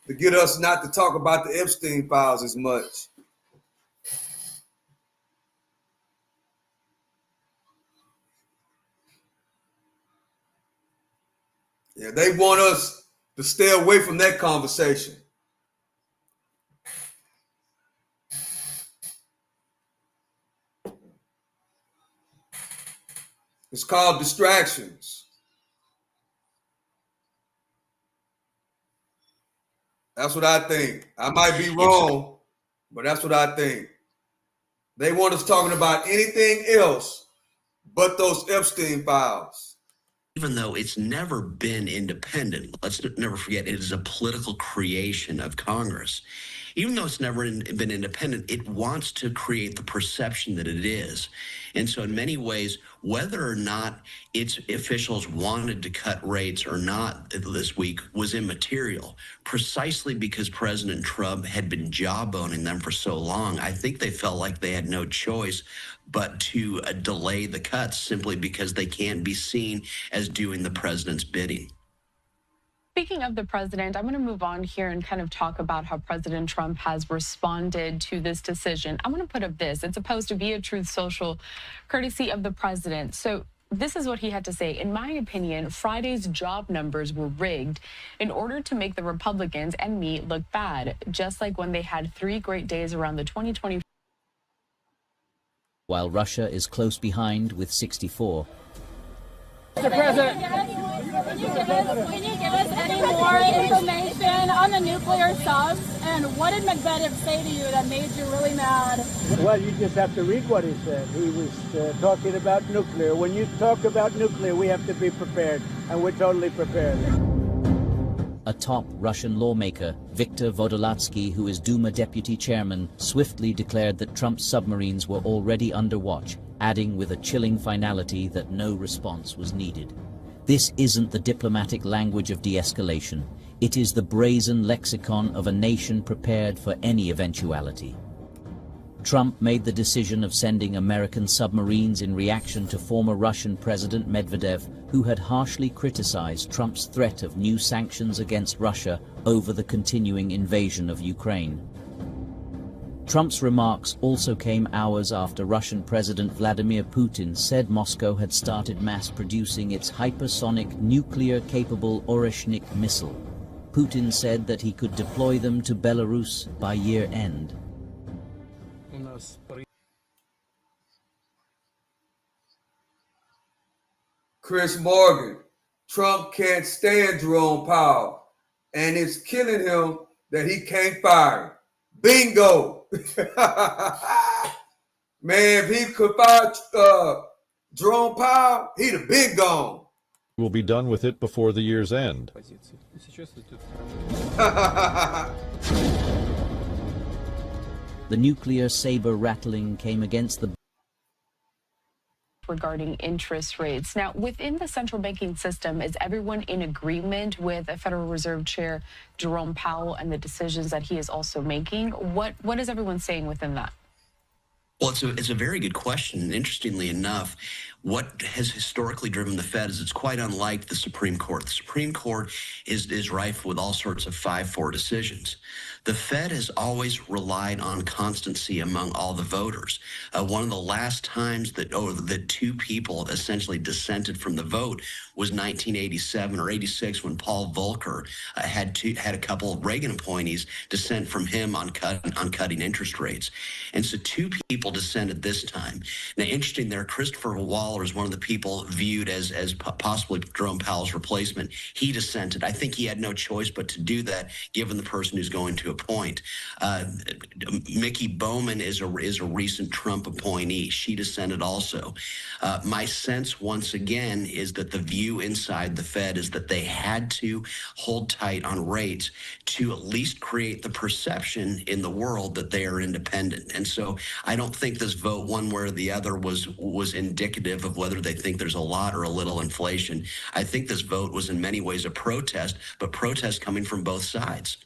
to get us not to talk about the Epstein files as much. Yeah, they want us to stay away from that conversation. It's called distractions. That's what I think. I might be wrong, but that's what I think. They want us talking about anything else but those Epstein files. Even though it's never been independent, let's never forget it is a political creation of Congress. Even though it's never been independent, it wants to create the perception that it is. And so in many ways, whether or not its officials wanted to cut rates or not this week was immaterial, precisely because President Trump had been jawboning them for so long. I think they felt like they had no choice but to delay the cuts simply because they can't be seen as doing the president's bidding. Speaking of the president, I'm going to move on here and kind of talk about how President Trump has responded to this decision. I'm going to put up this. It's a post via Truth Social, courtesy of the president. So this is what he had to say. In my opinion, Friday's job numbers were rigged in order to make the Republicans and me look bad, just like when they had 3 great days around the 2020. While Russia is close behind with 64. Mr. President, can you give us any more information on the nuclear subs? And what did Medvedev say to you that made you really mad? Well, you just have to read what he said. He was talking about nuclear. When you talk about nuclear, we have to be prepared, and we're totally prepared. A top Russian lawmaker, Viktor Vodolatsky, who is Duma deputy chairman, swiftly declared that Trump's submarines were already under watch, adding with a chilling finality that no response was needed. This isn't the diplomatic language of de-escalation. It is the brazen lexicon of a nation prepared for any eventuality. Trump made the decision of sending American submarines in reaction to former Russian President Medvedev, who had harshly criticized Trump's threat of new sanctions against Russia over the continuing invasion of Ukraine. Trump's remarks also came hours after Russian President Vladimir Putin said Moscow had started mass-producing its hypersonic, nuclear-capable Oreshnik missile. Putin said that he could deploy them to Belarus by year-end. Chris Morgan, Trump can't stand Jerome Powell, and it's killing him that he can't fire him. Bingo! Man, if he could fire Jerome Powell, he'd have been gone. We'll be done with it before the year's end. The nuclear saber rattling came against the regarding interest rates. Now, within the central banking system, is everyone in agreement with Federal Reserve Chair Jerome Powell and the decisions that he is also making? What is everyone saying within that? Well, it's a very good question. Interestingly enough, what has historically driven the Fed is it's quite unlike the Supreme Court. The Supreme Court is rife with all sorts of 5-4 decisions. The Fed has always relied on constancy among all the voters. One of the last times that the 2 people essentially dissented from the vote was 1987 or 86 when Paul Volcker had a couple of Reagan appointees dissent from him on cutting interest rates. And so 2 people dissented this time. Now, interesting there, Christopher Waller is one of the people viewed as possibly Jerome Powell's replacement. He dissented. I think he had no choice but to do that given the person who's going to to a point. Mickey Bowman is a recent Trump appointee. She dissented also. My sense, once again, is that the view inside the Fed is that they had to hold tight on rates to at least create the perception in the world that they are independent. And so I don't think this vote, one way or the other, was indicative of whether they think there's a lot or a little inflation. I think this vote was in many ways a protest, but protest coming from both sides.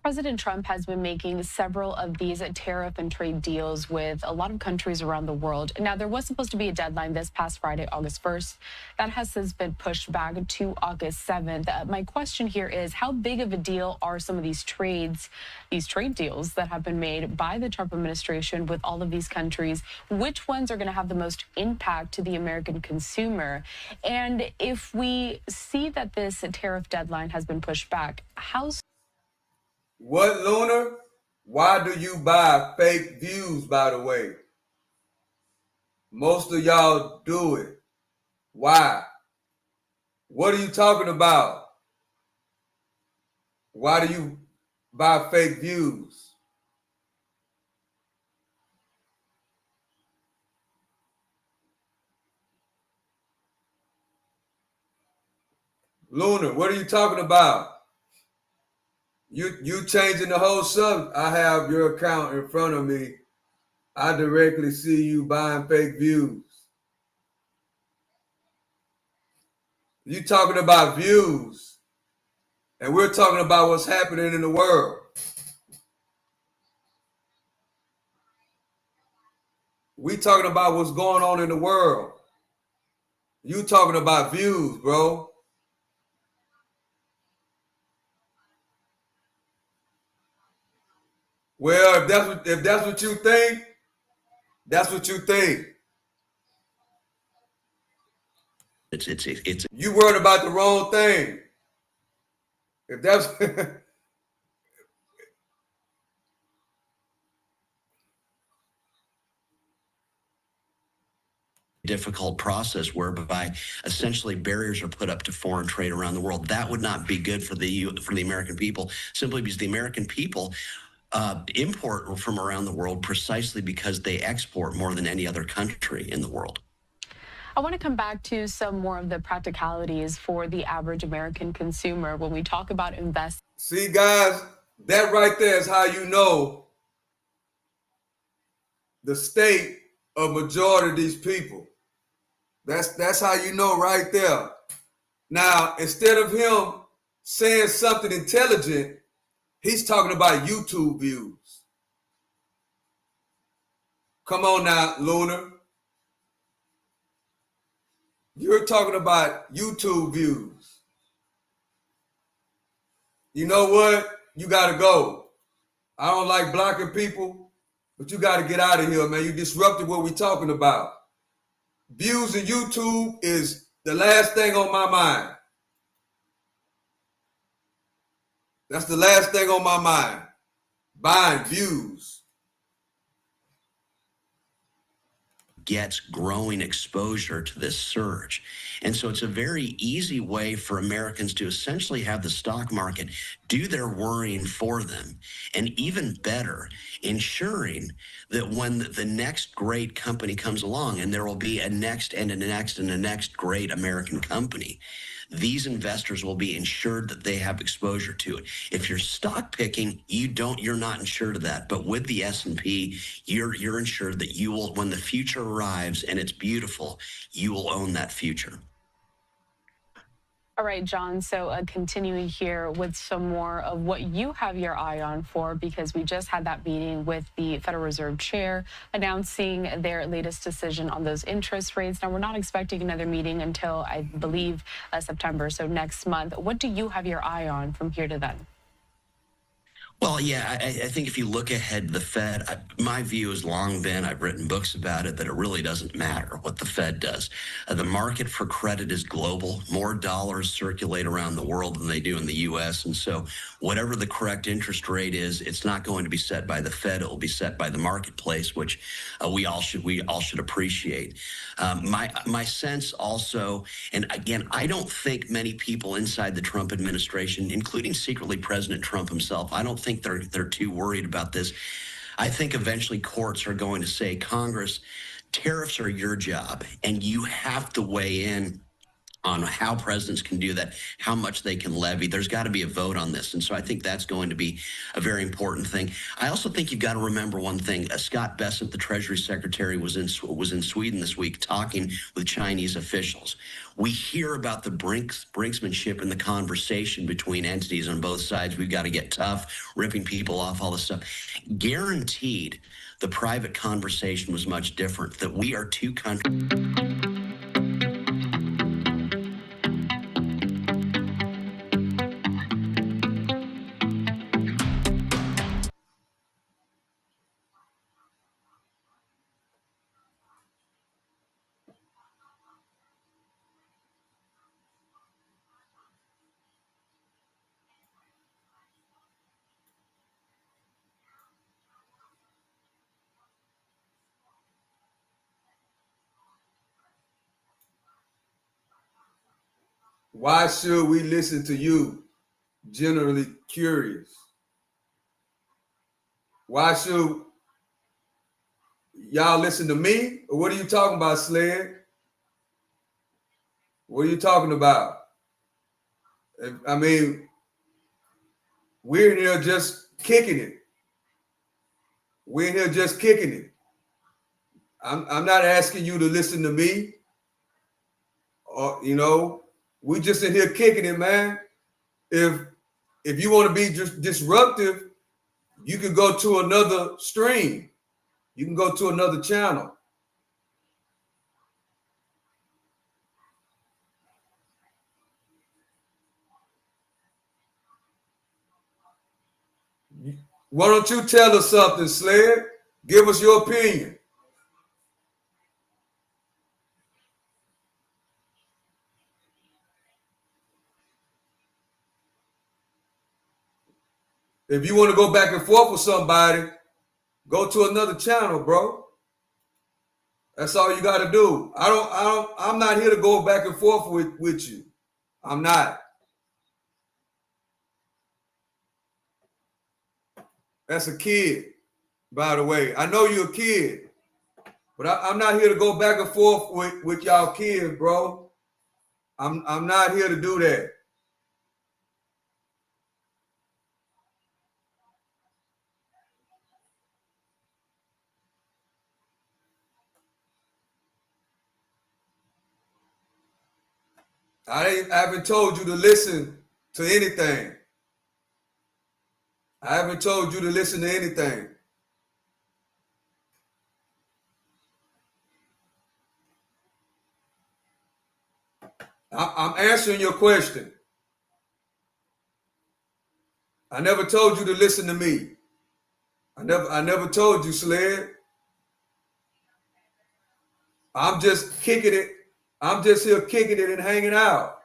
President Trump has been making several of these tariff and trade deals with a lot of countries around the world. Now, there was supposed to be a deadline this past Friday, August 1st. That has since been pushed back to August 7th. My question here is, how big of a deal are some of these trade deals that have been made by the Trump administration with all of these countries? Which ones are going to have the most impact to the American consumer? And if we see that this tariff deadline has been pushed back, What, Lunar? Why do you buy fake views, by the way? Most of y'all do it. Why? What are you talking about? Why do you buy fake views? Lunar, what are you talking about? You changing the whole subject. I have your account in front of me. I directly see you buying fake views. You talking about views, and we're talking about what's happening in the world. We talking about what's going on in the world. You talking about views, bro. Well, if that's what you think, that's what you think. It's you worried about the wrong thing. If that's difficult process whereby essentially barriers are put up to foreign trade around the world. That would not be good for the American people, simply because the American people import from around the world precisely because they export more than any other country in the world. I want to come back to some more of the practicalities for the average American consumer when we talk about investing. See, guys, that right there is how you know the state of majority of these people. That's how you know right there. Now, instead of him saying something intelligent, he's talking about YouTube views. Come on now, Lunar. You're talking about YouTube views. You know what? You got to go. I don't like blocking people, but you got to get out of here, man. You disrupted what we're talking about. Views in YouTube is the last thing on my mind. That's the last thing on my mind. Buying views. Gets growing exposure to this surge. And so it's a very easy way for Americans to essentially have the stock market do their worrying for them. And even better, ensuring that when the next great company comes along, and there will be a next and a next and a next great American company, these investors will be ensured that they have exposure to it. If you're stock picking, you're not insured of that. But with the S&P, you're insured that you will, when the future arrives and it's beautiful, you will own that future. All right, John, so continuing here with some more of what you have your eye on for, because we just had that meeting with the Federal Reserve Chair announcing their latest decision on those interest rates. Now, we're not expecting another meeting until, I believe, September, so next month. What do you have your eye on from here to then? Well, yeah, I think if you look ahead, the Fed, my view has long been, I've written books about it, that it really doesn't matter what the Fed does. The market for credit is global. More dollars circulate around the world than they do in the U.S. And so whatever the correct interest rate is, it's not going to be set by the Fed. It will be set by the marketplace, which we all should appreciate. My sense also, and again, I don't think many people inside the Trump administration, including secretly President Trump himself, I don't think they're too worried about this. I think eventually courts are going to say, Congress, tariffs are your job, and you have to weigh in on how presidents can do that, how much they can levy. There's got to be a vote on this. And so I think that's going to be a very important thing. I also think you've got to remember one thing. Scott Bessent, the Treasury Secretary, was in Sweden this week talking with Chinese officials. We hear about the brinksmanship in the conversation between entities on both sides. We've got to get tough, ripping people off, all this stuff. Guaranteed, the private conversation was much different, that we are two countries. Why should we listen to you? Generally curious. Why should y'all listen to me? Or what are you talking about, Sled? What are you talking about? I mean, we're in here just kicking it. We're in here just kicking it. I'm not asking you to listen to me. Or, we just in here kicking it, man. If you want to be just disruptive, you can go to another stream. You can go to another channel. Why don't you tell us something, Sled? Give us your opinion. If you want to go back and forth with somebody, go to another channel, bro. That's all you got to do. I'm not here to go back and forth with you. I'm not. That's a kid, by the way. I know you're a kid, but I'm not here to go back and forth with y'all kids, bro. I'm not here to do that. I haven't told you to listen to anything. I haven't told you to listen to anything. I'm answering your question. I never told you to listen to me. I never told you, Sled. I'm just kicking it. I'm just here kicking it and hanging out.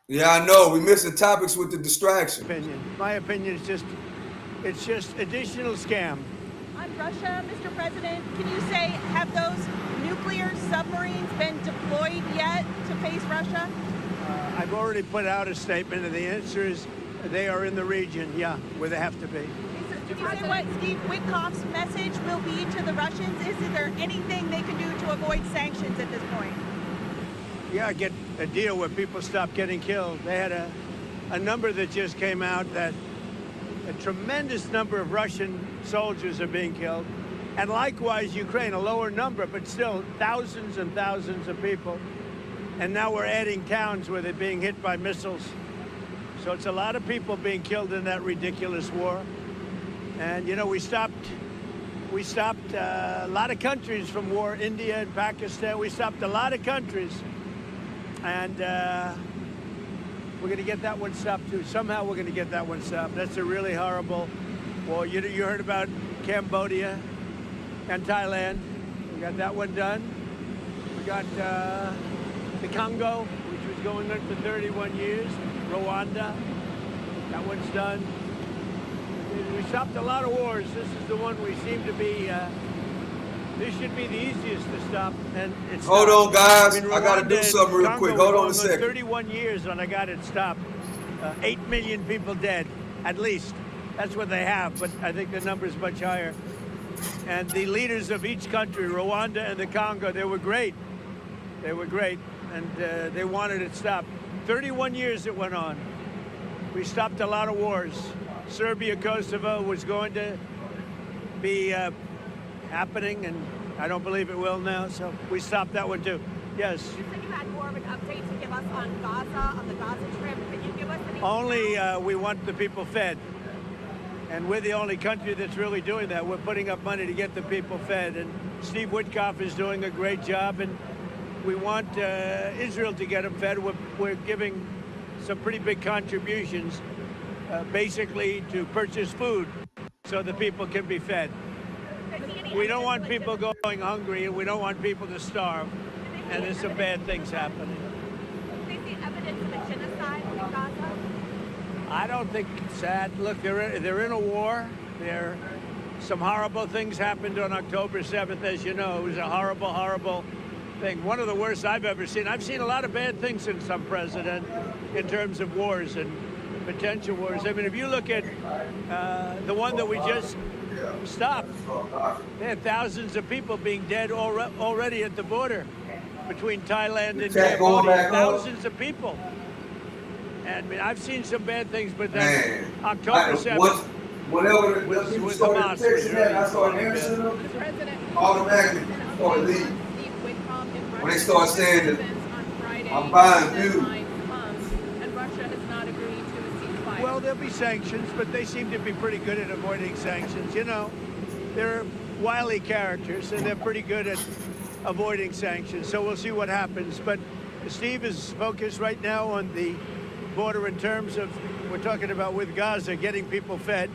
Yeah, I know. We're missing topics with the distraction. My opinion is it's just additional scam. On Russia, Mr. President, can you say, have those nuclear submarines been deployed yet to face Russia? I've already put out a statement, and the answer is they are in the region, yeah, where they have to be. Can you say what Steve Witkoff's message will be to the Russians? Is there anything they can do to avoid sanctions at this point? Yeah, get a deal where people stop getting killed. They had a number that just came out that a tremendous number of Russian soldiers are being killed. And likewise, Ukraine, a lower number, but still thousands and thousands of people. And now we're adding towns where they're being hit by missiles. So it's a lot of people being killed in that ridiculous war. And, you know, we stopped a lot of countries from war, India and Pakistan. We stopped a lot of countries. And we're going to get that one stopped, too. Somehow we're going to get that one stopped. That's a really horrible war. You heard about Cambodia and Thailand. We got that one done. We got the Congo, which was going on for 31 years. Rwanda, that one's done. We stopped a lot of wars. This is the one we seem to be, this should be the easiest to stop, and it's Hold not. on, guys. I mean, I got to do something real Congo quick. Hold on a was second. 31 years when I got it stopped. 8 million people dead, at least. That's what they have, but I think the number's much higher. And the leaders of each country, Rwanda and the Congo, they were great. They were great, and they wanted it stopped. 31 years it went on. We stopped a lot of wars. Serbia, Kosovo was going to be happening, and I don't believe it will now, so we stopped that one too. Yes. You said you had more of an update to give us on Gaza, on the Gaza Strip. Can you give us any? Only we want the people fed. And we're the only country that's really doing that. We're putting up money to get the people fed. And Steve Witkoff is doing a great job. And we want Israel to get them fed. We're giving some pretty big contributions, basically to purchase food so the people can be fed. We don't want people going hungry, and we don't want people to starve. And there's some bad things happening. Do they see evidence of a genocide in Gaza? I don't think it's sad. Look, they're in a war. Some horrible things happened on October 7th, as you know. It was a horrible, horrible thing. One of the worst I've ever seen. I've seen a lot of bad things since I'm president in terms of wars and potential wars. I mean, if you look at the one that we just stopped, there are thousands of people being dead already at the border between Thailand and Cambodia. Thousands of people. And I mean, I've seen some bad things, but then October 7th was the monster. I started answering them, automatically started leaving. When they start saying that I'm buying food. And Russia has not agreed to a ceasefire. Well, there'll be sanctions, but they seem to be pretty good at avoiding sanctions. You know, they're wily characters, and they're pretty good at avoiding sanctions. So we'll see what happens. But Steve is focused right now on the border in terms of, we're talking about with Gaza, getting people fed.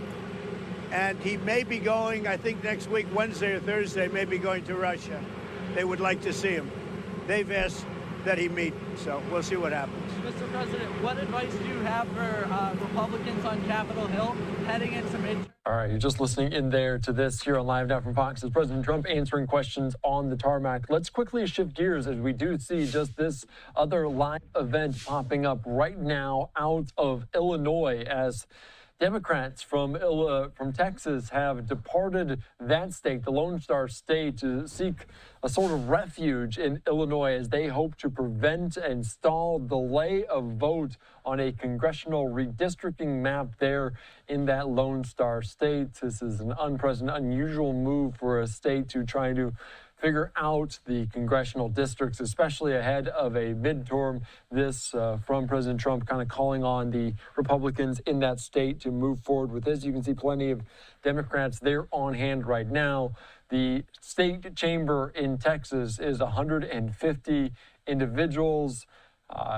And he may be going, I think next week, Wednesday or Thursday, may be going to Russia. They would like to see him. They've asked that he meet, so we'll see what happens. Mr. President, what advice do you have for Republicans on Capitol Hill heading into midterm? All right, you're just listening in there to this here on Live Now from Fox. Is President Trump answering questions on the tarmac. Let's quickly shift gears as we do see just this other live event popping up right now out of Illinois as Democrats from Texas have departed that state, the Lone Star State, to seek a sort of refuge in Illinois as they hope to prevent and stall delay of vote on a congressional redistricting map there in that Lone Star State. This is an unprecedented, unusual move for a state to try to figure out the congressional districts, especially ahead of a midterm. This from President Trump kind of calling on the Republicans in that state to move forward with this. You can see plenty of Democrats there on hand right now. The state chamber in Texas is 150 individuals.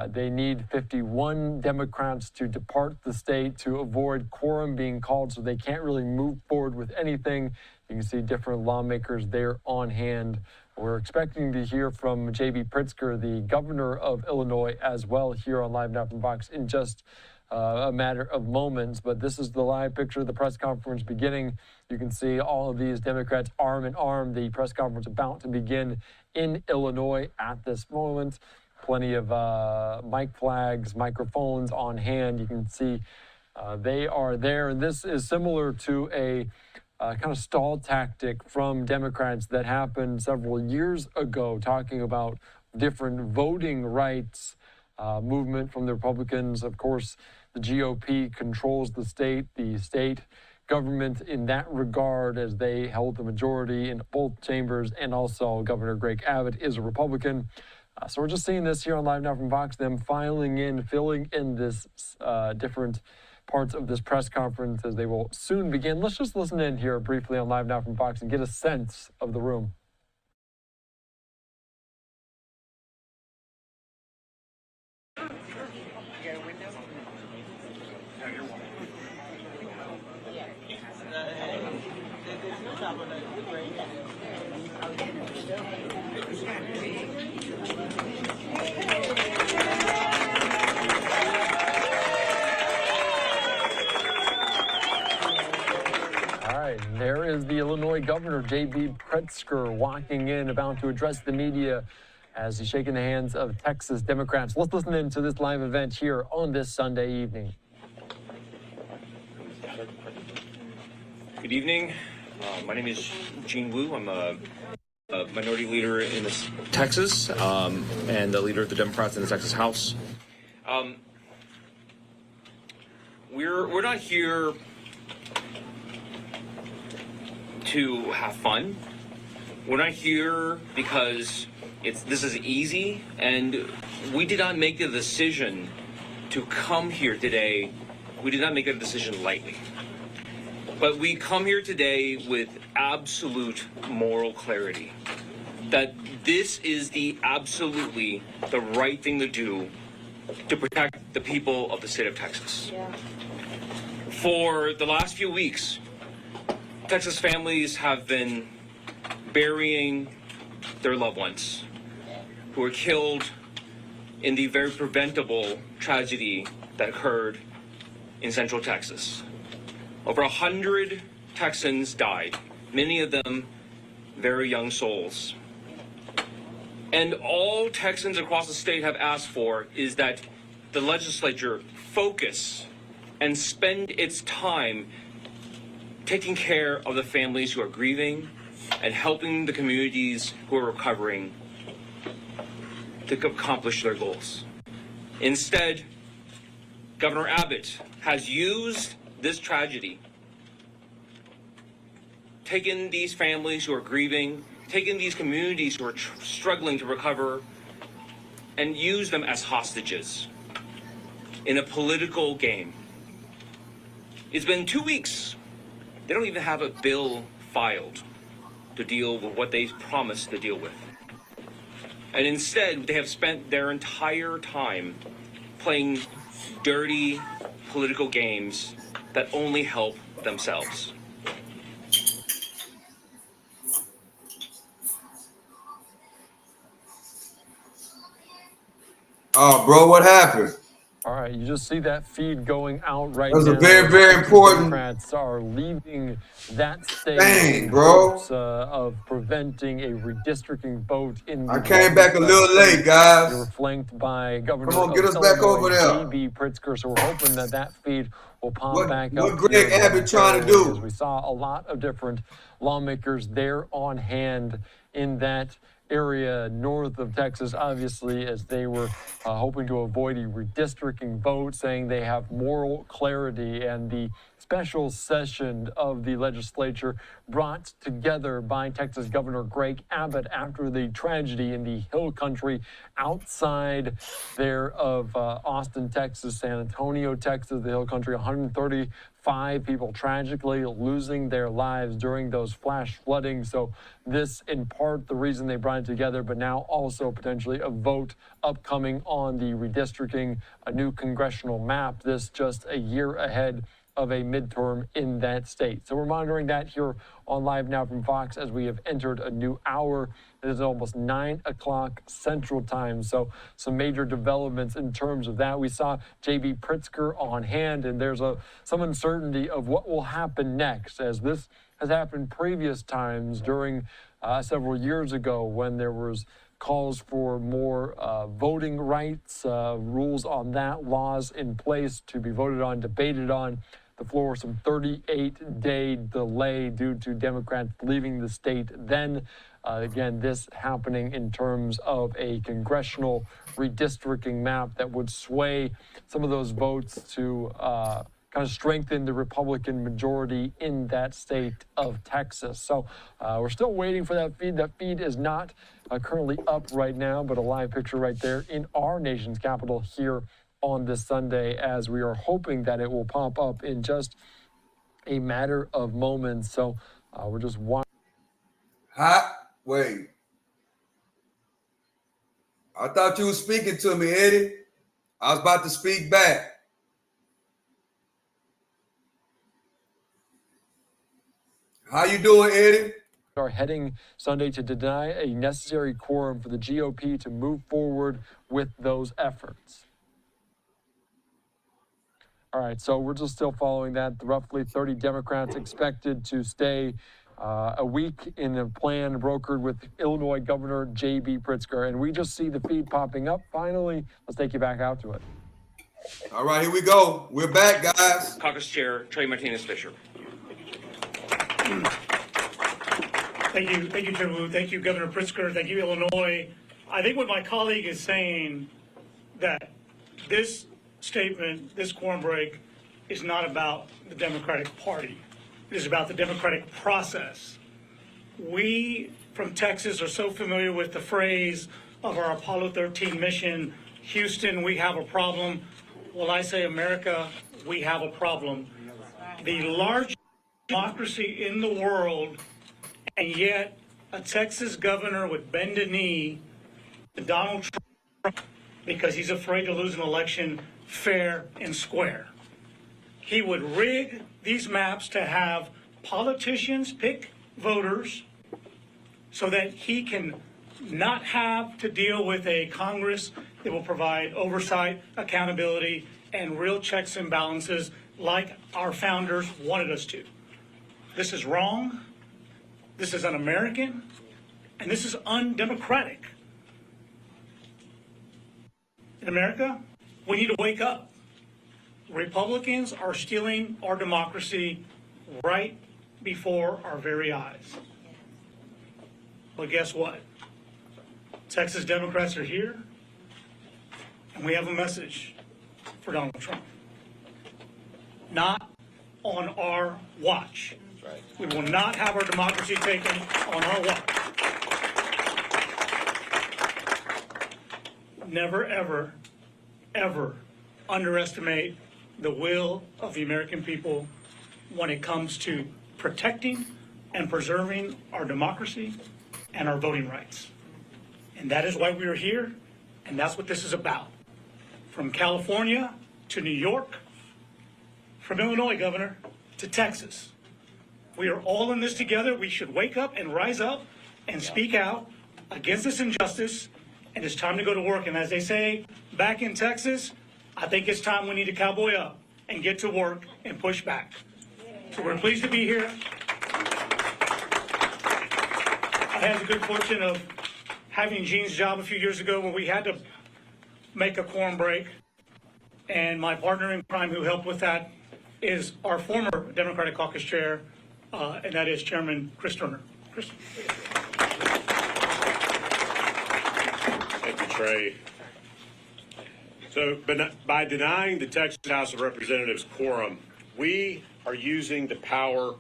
They need 51 Democrats to depart the state to avoid quorum being called, so they can't really move forward with anything. You can see different lawmakers there on hand. We're expecting to hear from J.B. Pritzker, the governor of Illinois, as well here on Live Now from Fox in just a matter of moments. But this is the live picture of the press conference beginning. You can see all of these Democrats arm in arm. The press conference about to begin in Illinois at this moment. Plenty of mic flags, microphones on hand. You can see they are there. And this is similar to a kind of stall tactic from Democrats that happened several years ago, talking about different voting rights movement from the Republicans. Of course, the GOP controls the state government in that regard, as they held the majority in both chambers, and also Governor Greg Abbott is a Republican. So we're just seeing this here on Live Now from Fox, them filling in, filling in this different parts of this press conference as they will soon begin. Let's just listen in here briefly on Live Now from Fox and get a sense of the room. There is the Illinois governor, J.B. Pritzker, walking in, about to address the media as he's shaking the hands of Texas Democrats. Let's listen in to this live event here on this Sunday evening. Good evening. My name is Gene Wu. I'm a minority leader in Texas and the leader of the Democrats in the Texas House. We're not here to have fun. We're not here because this is easy, and we did not make the decision to come here today. We did not make a decision lightly. But we come here today with absolute moral clarity that this is absolutely the right thing to do to protect the people of the state of Texas. Yeah. For the last few weeks, Texas families have been burying their loved ones who were killed in the very preventable tragedy that occurred in Central Texas. Over 100 Texans died, many of them very young souls. And all Texans across the state have asked for is that the legislature focus and spend its time taking care of the families who are grieving and helping the communities who are recovering to accomplish their goals. Instead, Governor Abbott has used this tragedy, taken these families who are grieving, taken these communities who are struggling to recover, and used them as hostages in a political game. It's been 2 weeks. They don't even have a bill filed to deal with what they promised to deal with. And instead, they have spent their entire time playing dirty political games that only help themselves. Oh, bro, what happened? All right, you just see that feed going out right now. That's now. a very, very important. Democrats are leaving that state. Dang, bro. Of preventing a redistricting vote in. I came back a little late, guys. They were flanked by Governor. Come on, get us back over there. J.B. Pritzker. So we're hoping that feed will pop back up. What Greg Abbott trying to do? We saw a lot of different lawmakers there on hand in that area north of Texas, obviously, as they were hoping to avoid a redistricting vote, saying they have moral clarity. And the special session of the legislature brought together by Texas Governor Greg Abbott after the tragedy in the Hill Country outside there of Austin, Texas, San Antonio, Texas, the Hill Country, 135 people tragically losing their lives during those flash flooding. So this, in part, the reason they brought it together, but now also potentially a vote upcoming on the redistricting, a new congressional map, this just a year ahead of a midterm in that state. So we're monitoring that here on Live Now from Fox as we have entered a new hour. It is almost 9 o'clock Central Time. So some major developments in terms of that. We saw J.B. Pritzker on hand, and there's some uncertainty of what will happen next, as this has happened previous times during several years ago when there was calls for more voting rights, rules on that, laws in place to be voted on, debated on. The floor, some 38-day delay due to Democrats leaving the state. Then, again, this happening in terms of a congressional redistricting map that would sway some of those votes to kind of strengthen the Republican majority in that state of Texas. So we're still waiting for that feed. That feed is not currently up right now, but a live picture right there in our nation's capital here on this Sunday, as we are hoping that it will pop up in just a matter of moments. So we're just watching. Wait. I thought you were speaking to me, Eddie. I was about to speak back. How you doing, Eddie? Are heading Sunday to deny a necessary quorum for the GOP to move forward with those efforts. All right, so we're just still following that. Roughly 30 Democrats expected to stay a week in a plan brokered with Illinois Governor J.B. Pritzker. And we just see the feed popping up. Finally, let's take you back out to it. All right, here we go. We're back, guys. Caucus Chair Trey Martinez-Fisher. Thank you, Chair Wu. Thank you, Governor Pritzker. Thank you, Illinois. I think what my colleague is saying, that this statement, this quorum break, is not about the Democratic Party. It is about the democratic process. We from Texas are so familiar with the phrase of our Apollo 13 mission, Houston, we have a problem. Well, I say, America, we have a problem. The largest democracy in the world, and yet a Texas governor would bend a knee to Donald Trump because he's afraid to lose an election fair and square. He would rig these maps to have politicians pick voters so that he can not have to deal with a Congress that will provide oversight, accountability, and real checks and balances like our founders wanted us to. This is wrong. This is un-American, and this is undemocratic. In America, we need to wake up. Republicans are stealing our democracy right before our very eyes. But guess what? Texas Democrats are here, and we have a message for Donald Trump. Not on our watch. We will not have our democracy taken on our watch. Never, ever, ever underestimate the will of the American people when it comes to protecting and preserving our democracy and our voting rights. And that is why we are here, and that's what this is about. From California to New York, from Illinois, Governor, to Texas. We are all in this together. We should wake up and rise up and speak out against this injustice, and it's time to go to work. And as they say back in Texas, I think it's time we need to cowboy up and get to work and push back. So we're pleased to be here. I had the good fortune of having Gene's job a few years ago when we had to make a quorum break. And my partner in crime who helped with that is our former Democratic Caucus Chair, and that is Chairman Chris Turner. Chris. Thank you, Trey. So, by denying the Texas House of Representatives quorum, we are using the power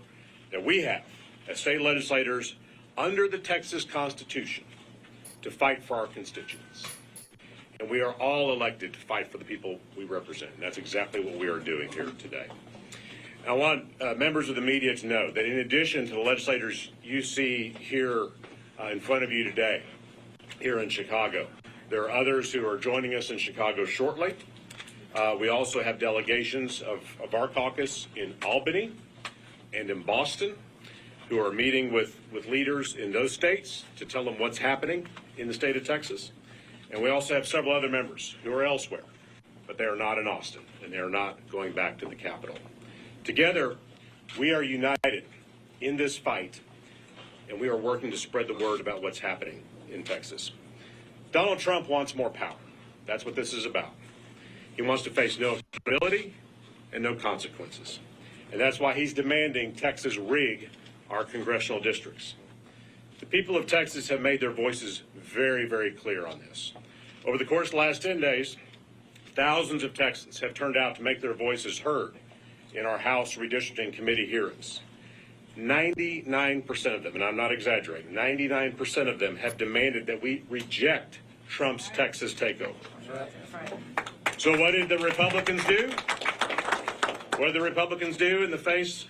that we have as state legislators under the Texas Constitution to fight for our constituents. And we are all elected to fight for the people we represent. And that's exactly what we are doing here today. I want members of the media to know that in addition to the legislators you see here in front of you today, here in Chicago, there are others who are joining us in Chicago shortly. We also have delegations of our caucus in Albany and in Boston who are meeting with leaders in those states to tell them what's happening in the state of Texas. And we also have several other members who are elsewhere, but they are not in Austin, and they are not going back to the Capitol. Together, we are united in this fight, and we are working to spread the word about what's happening in Texas. Donald Trump wants more power. That's what this is about. He wants to face no accountability and no consequences. And that's why he's demanding Texas rig our congressional districts. The people of Texas have made their voices very, very clear on this. Over the course of the last 10 days, thousands of Texans have turned out to make their voices heard in our House Redistricting Committee hearings. 99% of them, and I'm not exaggerating, 99% of them have demanded that we reject Trump's Texas takeover. So what did the Republicans do? What did the Republicans do in the face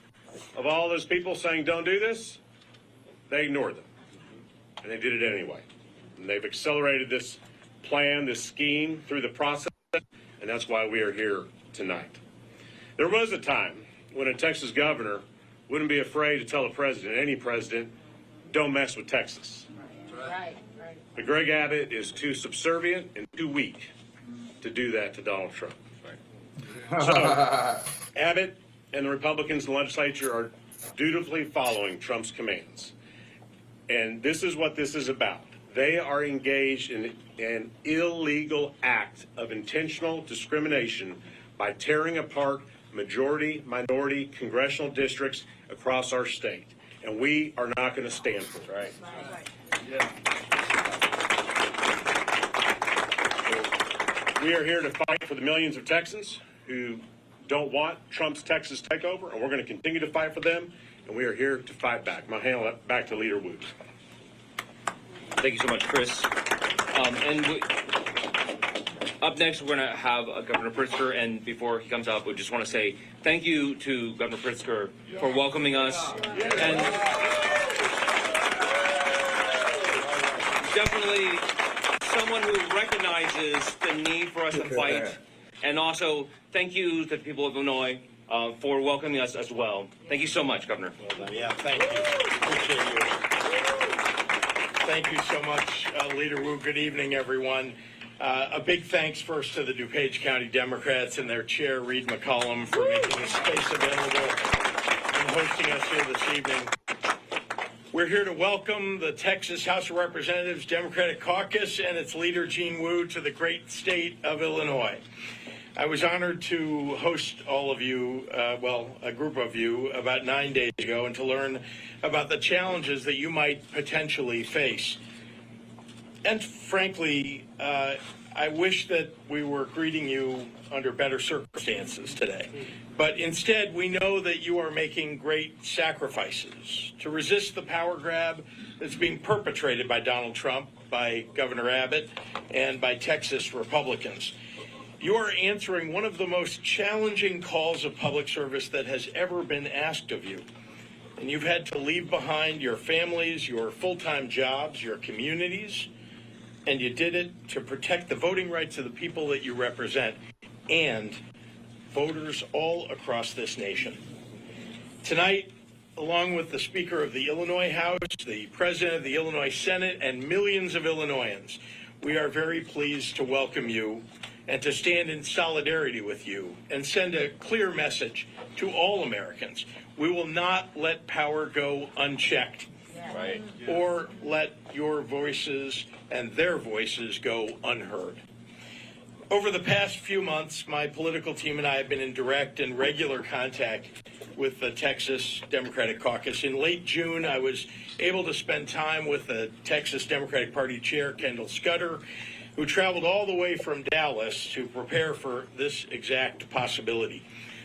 of all those people saying don't do this? They ignored them. And they did it anyway. And they've accelerated this plan, this scheme through the process, and that's why we are here tonight. There was a time when a Texas governor wouldn't be afraid to tell a president, any president, don't mess with Texas. Right. But Greg Abbott is too subservient and too weak to do that to Donald Trump. So Abbott and the Republicans in the legislature are dutifully following Trump's commands. And this is what this is about. They are engaged in an illegal act of intentional discrimination by tearing apart majority-minority congressional districts across our state. And we are not going to stand for it. Right. Yeah. We are here to fight for the millions of Texans who don't want Trump's Texas takeover, and we're going to continue to fight for them, and we are here to fight back. I'm going to hand it back to Leader Wu. Thank you so much, Chris. Up next, we're going to have Governor Pritzker, and before he comes up, we just want to say thank you to Governor Pritzker for welcoming us, and definitely someone who recognizes the need for us to fight, and also thank you to the people of Illinois for welcoming us as well. Thank you so much, Governor. Well done. Yeah, thank you. Appreciate you. Thank you so much, Leader Wu. Good evening, everyone. A big thanks first to the DuPage County Democrats and their chair, Reed McCollum, for making this space available and hosting us here this evening. We're here to welcome the Texas House of Representatives Democratic Caucus and its leader, Gene Wu, to the great state of Illinois. I was honored to host all of you, a group of you, about 9 days ago, and to learn about the challenges that you might potentially face. And frankly, I wish that we were greeting you under better circumstances today. But instead, we know that you are making great sacrifices to resist the power grab that's being perpetrated by Donald Trump, by Governor Abbott, and by Texas Republicans. You are answering one of the most challenging calls of public service that has ever been asked of you. And you've had to leave behind your families, your full-time jobs, your communities, and you did it to protect the voting rights of the people that you represent and voters all across this nation. Tonight, along with the Speaker of the Illinois House, the President of the Illinois Senate, and millions of Illinoisans, we are very pleased to welcome you and to stand in solidarity with you and send a clear message to all Americans. We will not let power go unchecked, right, or let your voices and their voices go unheard. Over the past few months, my political team and I have been in direct and regular contact with the Texas Democratic Caucus. In late June, I was able to spend time with the Texas Democratic Party Chair, Kendall Scudder, who traveled all the way from Dallas to prepare for this exact possibility.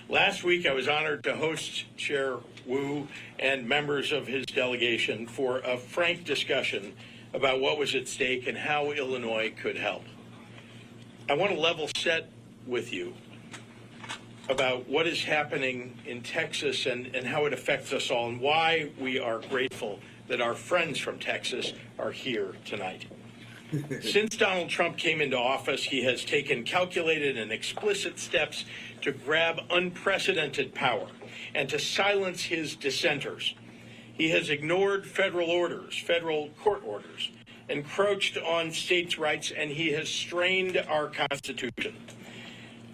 Last week, I was honored to host Chair Wu and members of his delegation for a frank discussion about what was at stake and how Illinois could help. I want to level set with you about what is happening in Texas and how it affects us all and why we are grateful that our friends from Texas are here tonight. Since Donald Trump came into office, he has taken calculated and explicit steps to grab unprecedented power and to silence his dissenters. He has ignored federal orders, federal court orders, encroached on states' rights, and he has strained our Constitution.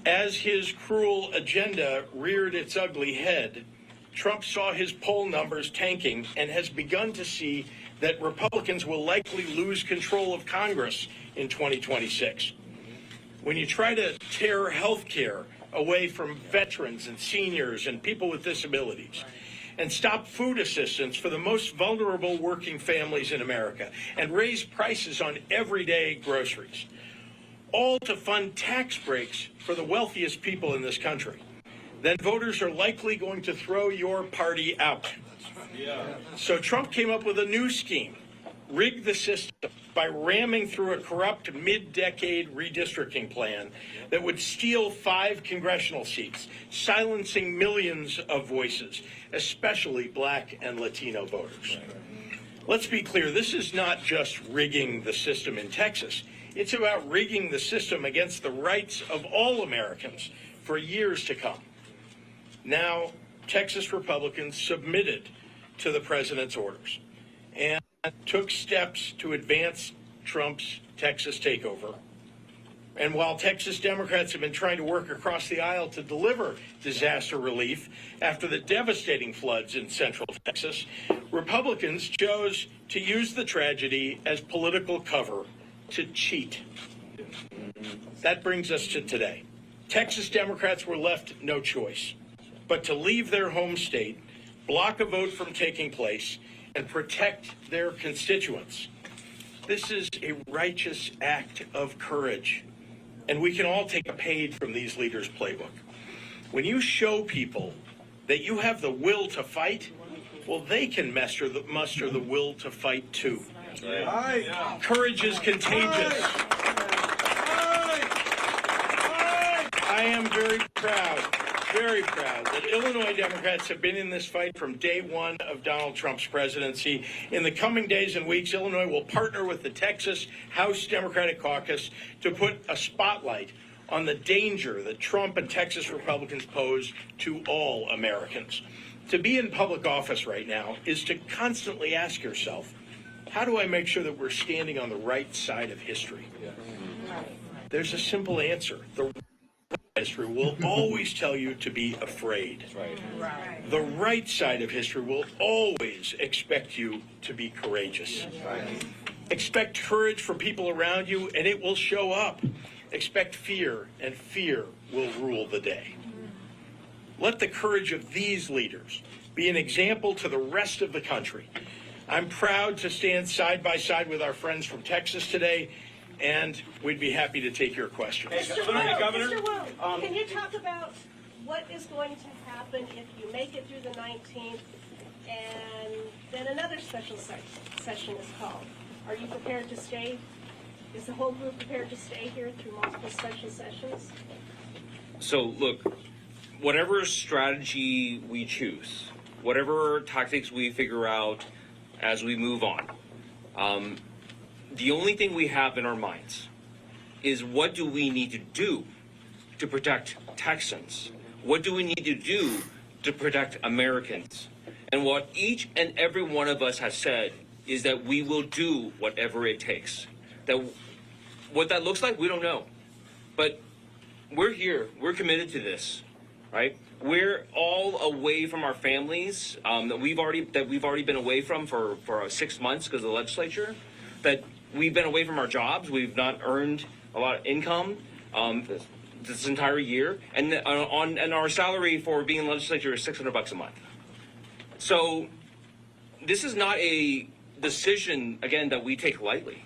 As his cruel agenda reared its ugly head, Trump saw his poll numbers tanking and has begun to see that Republicans will likely lose control of Congress in 2026. When you try to tear health care away from veterans and seniors and people with disabilities, and stop food assistance for the most vulnerable working families in America, and raise prices on everyday groceries, all to fund tax breaks for the wealthiest people in this country, then voters are likely going to throw your party out. So Trump came up with a new scheme, rig the system by ramming through a corrupt mid-decade redistricting plan that would steal 5 congressional seats, silencing millions of voices, especially Black and Latino voters. Let's be clear, this is not just rigging the system in Texas. It's about rigging the system against the rights of all Americans for years to come. Now, Texas Republicans submitted to the president's orders and took steps to advance Trump's Texas takeover. And while Texas Democrats have been trying to work across the aisle to deliver disaster relief after the devastating floods in central Texas, Republicans chose to use the tragedy as political cover to cheat. That brings us to today. Texas Democrats were left no choice but to leave their home state, block a vote from taking place, and protect their constituents. This is a righteous act of courage, and we can all take a page from these leaders' playbook. When you show people that you have the will to fight, well, they can muster the will to fight too. Right. Courage is contagious. I am very proud that Illinois Democrats have been in this fight from day one of Donald Trump's presidency. In the coming days and weeks, Illinois will partner with the Texas House Democratic Caucus to put a spotlight on the danger that Trump and Texas Republicans pose to all Americans. To be in public office right now is to constantly ask yourself, how do I make sure that we're standing on the right side of history? There's a simple answer. The history will always tell you to be afraid. The right side of history will always expect you to be courageous. Expect courage from people around you, and it will show up. Expect fear, and fear will rule the day. Let the courage of these leaders be an example to the rest of the country. I'm proud to stand side by side with our friends from Texas today, and we'd be happy to take your questions. Mr. Wu, can you talk about what is going to happen if you make it through the 19th and then another special session is called? Are you prepared to stay? Is the whole group prepared to stay here through multiple special sessions? So, look, whatever strategy we choose, whatever tactics we figure out as we move on, the only thing we have in our minds is what do we need to do to protect Texans? What do we need to do to protect Americans? And what each and every one of us has said is that we will do whatever it takes. That what that looks like, we don't know. But we're here. We're committed to this, right? We're all away from our families that we've already been away from for 6 months because of the legislature. That we've been away from our jobs. We've not earned a lot of income this entire year, and our salary for being in the legislature is $600 a month. So this is not a decision, again, that we take lightly.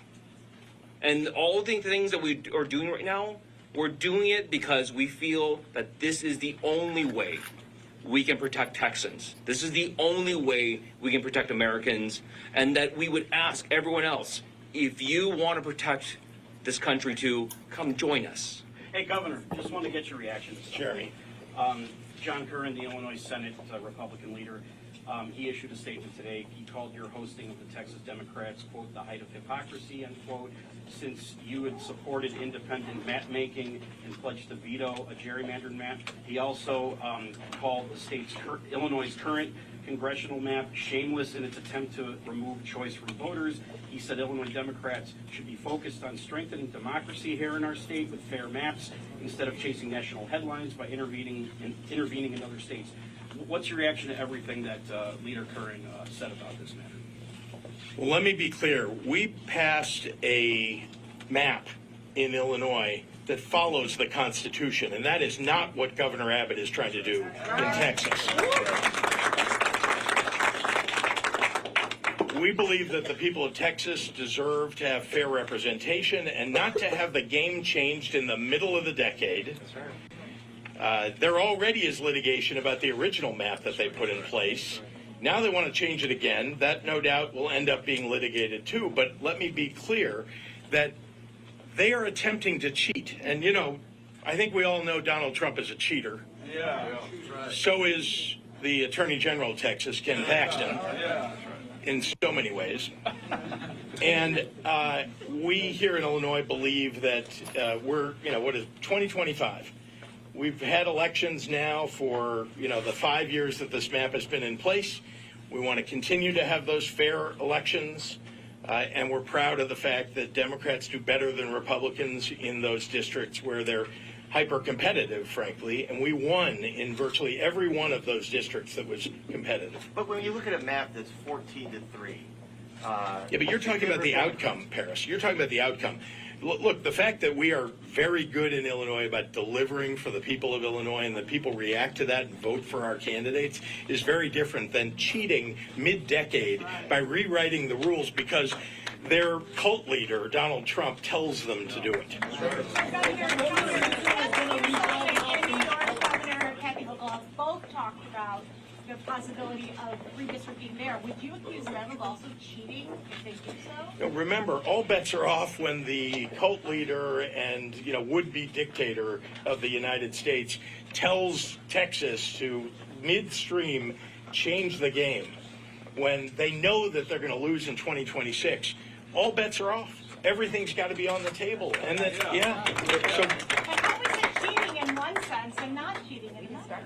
And all the things that we are doing right now, we're doing it because we feel that this is the only way we can protect Texans. This is the only way we can protect Americans, and that we would ask everyone else, if you want to protect this country too, come join us. Hey, Governor, just wanted to get your reaction. Jeremy. John Curran, the Illinois Senate Republican leader, he issued a statement today. He called your hosting of the Texas Democrats, quote, the height of hypocrisy, end quote, since you had supported independent map making and pledged to veto a gerrymandered map. He also called the state's Illinois' current congressional map shameless in its attempt to remove choice from voters. He said Illinois Democrats should be focused on strengthening democracy here in our state with fair maps instead of chasing national headlines by intervening in other states. What's your reaction to everything that Leader Curran said about this matter? Well, let me be clear. We passed a map in Illinois that follows the Constitution, and that is not what Governor Abbott is trying to do in Texas. We believe that the people of Texas deserve to have fair representation and not to have the game changed in the middle of the decade. There already is litigation about the original map that they put in place. Now they want to change it again. That no doubt will end up being litigated too. But let me be clear that they are attempting to cheat. And, you know, I think we all know Donald Trump is a cheater. Yeah. So is the Attorney General of Texas, Ken Paxton, in so many ways. And we here in Illinois believe that we're, you know, what is 2025? We've had elections now for, you know, the 5 years that this map has been in place. We want to continue to have those fair elections. And we're proud of the fact that Democrats do better than Republicans in those districts where they're hyper-competitive, frankly, and we won in virtually every one of those districts that was competitive. But when you look at a map that's 14-3, yeah, but you're talking about the outcome, Paris. You're talking about the outcome. Look, the fact that we are very good in Illinois about delivering for the people of Illinois and that people react to that and vote for our candidates is very different than cheating mid-decade by rewriting the rules because their cult leader, Donald Trump, tells them to do it. Both talked about the possibility of redistricting there. Would you accuse them of also cheating if they do so? Remember, all bets are off when the cult leader and, you know, would-be dictator of the United States tells Texas to midstream change the game when they know that they're going to lose in 2026. All bets are off. Everything's got to be on the table. And that, So, and how is it cheating in one sense and not cheating in another?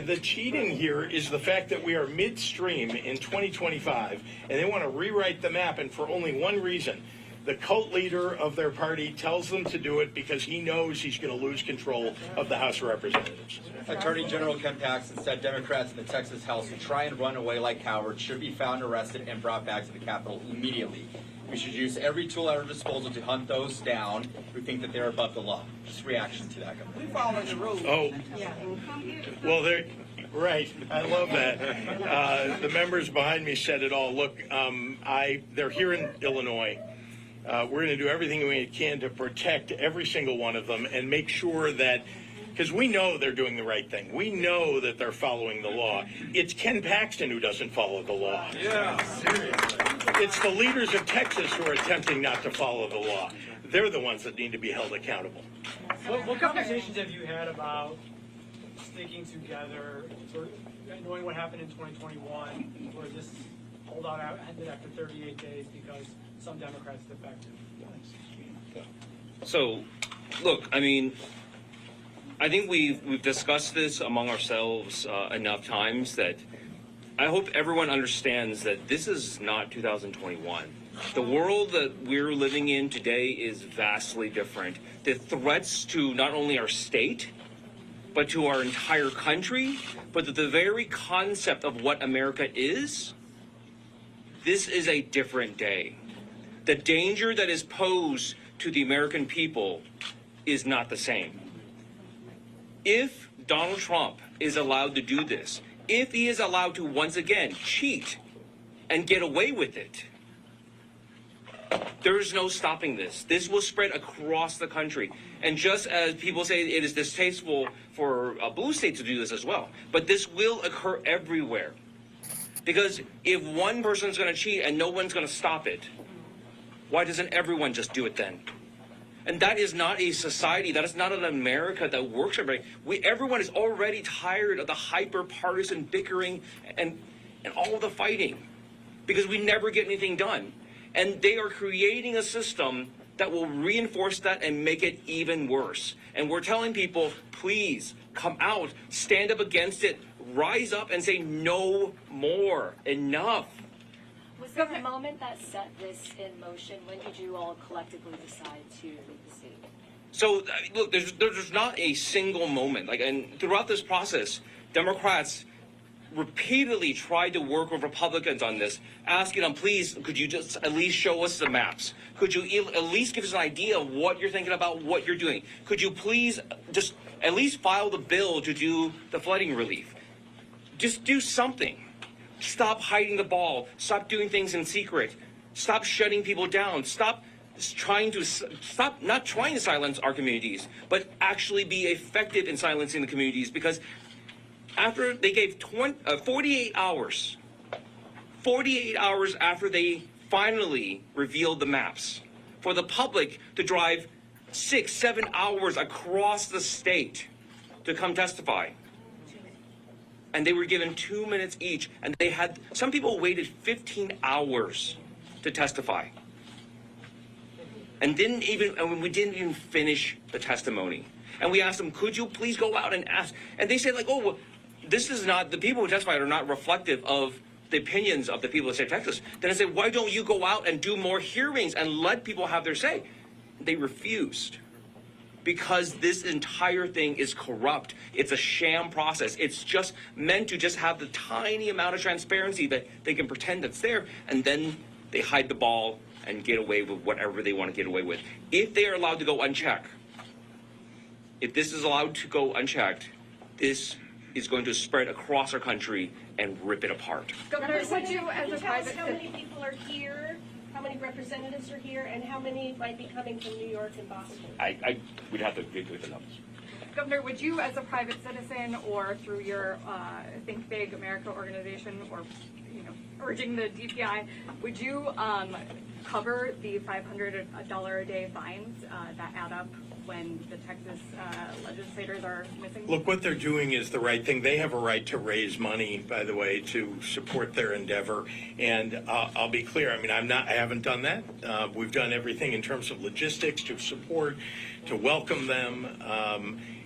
the cheating here is the fact that we are midstream in 2025, and they want to rewrite the map, and for only one reason. The cult leader of their party tells them to do it because he knows he's going to lose control of the House of Representatives. Attorney General Ken Paxton said Democrats in the Texas House who try and run away like cowards should be found, arrested, and brought back to the Capitol immediately. We should use every tool at our disposal to hunt those down who think that they're above the law. Just reaction to that. We follow the rules. Oh, well, they're right. I love that. The members behind me said it all. Look, they're here in Illinois. We're going to do everything we can to protect every single one of them and make sure that, because we know they're doing the right thing. We know that they're following the law. It's Ken Paxton who doesn't follow the law. Yeah, seriously. It's the leaders of Texas who are attempting not to follow the law. They're the ones that need to be held accountable. What conversations have you had about sticking together, sort of knowing what happened in 2021, where this holdout ended after 38 days because some Democrats defected? So, look, I mean, I think we've discussed this among ourselves enough times that I hope everyone understands that this is not 2021. The world that we're living in today is vastly different. The threats to not only our state, but to our entire country, but to the very concept of what America is, this is a different day. The danger that is posed to the American people is not the same. If Donald Trump is allowed to do this, if he is allowed to once again cheat and get away with it, there is no stopping this. This will spread across the country. And just as people say it is distasteful for a blue state to do this as well, but this will occur everywhere. Because if one person is going to cheat and no one's going to stop it, why doesn't everyone just do it then? And that is not a society, that is not an America that works for everybody. Everyone is already tired of the hyper-partisan bickering and all of the fighting because we never get anything done. And they are creating a system that will reinforce that and make it even worse. And we're telling people, please come out, stand up against it, rise up and say no more, enough. Was there a moment that set this in motion? When did you all collectively decide to leave the state? So, look, there's not a single moment. And throughout this process, Democrats repeatedly tried to work with Republicans on this, asking them, please, could you just at least show us the maps? Could you at least give us an idea of what you're thinking about, what you're doing? Could you please just at least file the bill to do the flooding relief? Just do something. Stop hiding the ball. Stop doing things in secret. Stop shutting people down. Stop trying to stop, not trying to silence our communities, but actually be effective in silencing the communities, because after they gave 48 hours after they finally revealed the maps, for the public to drive 6-7 hours across the state to come testify. And they were given 2 minutes each, and they had, some people waited 15 hours to testify. And we didn't even finish the testimony. And we asked them, could you please go out and ask? And they said, like, oh, well, this is not, the people who testified are not reflective of the opinions of the people of the state of Texas. Then I said, why don't you go out and do more hearings and let people have their say? They refused, because this entire thing is corrupt. It's a sham process. It's just meant to just have the tiny amount of transparency that they can pretend that's there, and then they hide the ball and get away with whatever they want to get away with. If they are allowed to go unchecked, if this is allowed to go unchecked, this is going to spread across our country and rip it apart. Governor, would you, as a private, how many people are here, how many representatives are here, and how many might be coming from New York and Boston? I would have to get with the numbers. Governor, would you, as a private citizen or through your Think Big America organization, or urging the DPI, would you cover the $500 a day fines that add up when the Texas legislators are missing? Look, what they're doing is the right thing. They have a right to raise money, by the way, to support their endeavor. And I'll be clear. I mean, I haven't done that. We've done everything in terms of logistics to support, to welcome them.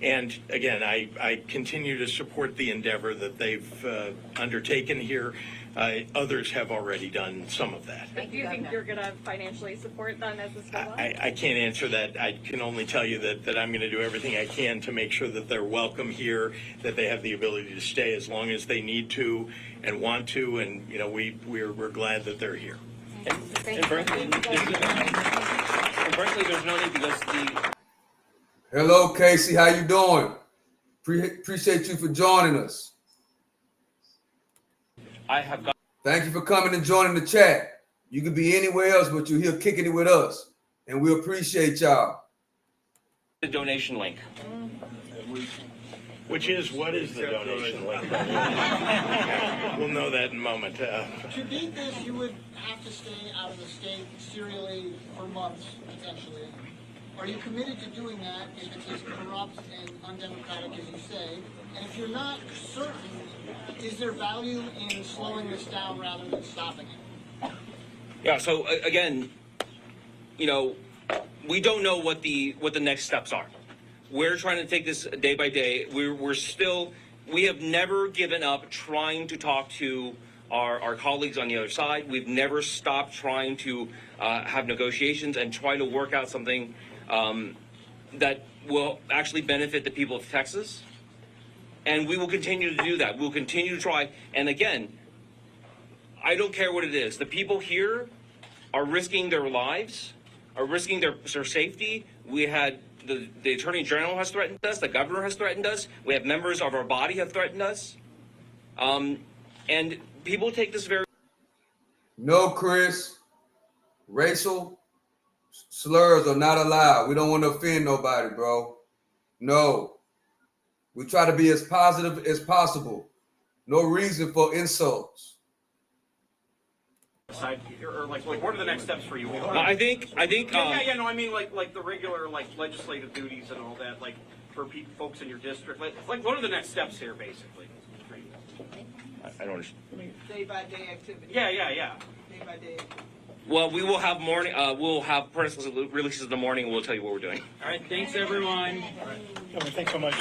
And again, I continue to support the endeavor that they've undertaken here. Others have already done some of that. Do you think you're going to financially support them as this goes on? I can't answer that. I can only tell you that I'm going to do everything I can to make sure that they're welcome here, that they have the ability to stay as long as they need to and want to, and we're glad that they're here. And frankly, there's no need, because the... Hello, Casey. How you doing? Appreciate you for joining us. Thank you for coming and joining the chat. You could be anywhere else, but you're here kicking it with us, and we appreciate y'all. The donation link. What is the donation link? We'll know that in a moment. To beat this, you would have to stay out of the state serially for months, potentially. Are you committed to doing that if it's as corrupt and undemocratic as you say? And if you're not certain, is there value in slowing this down rather than stopping it? Yeah, so again, we don't know what the next steps are. We're trying to take this day by day. We have never given up trying to talk to our colleagues on the other side. We've never stopped trying to have negotiations and try to work out something that will actually benefit the people of Texas. And we will continue to do that. We'll continue to try. And again, I don't care what it is. The people here are risking their lives, are risking their safety. We had the Attorney General has threatened us. The governor has threatened us. We have members of our body have threatened us. And people take this very... No, Chris. Racial slurs are not allowed. We don't want to offend nobody, bro. No. We try to be as positive as possible. No reason for insults. Or what are the next steps for you? I think. No, I mean like the regular legislative duties and all that, like for folks in your district. Like what are the next steps here, basically? I don't understand. Day by day activity. Yeah. Day by day. Well, we will have morning. We'll have press releases in the morning, and we'll tell you what we're doing. All right. Thanks, everyone. Thanks so much.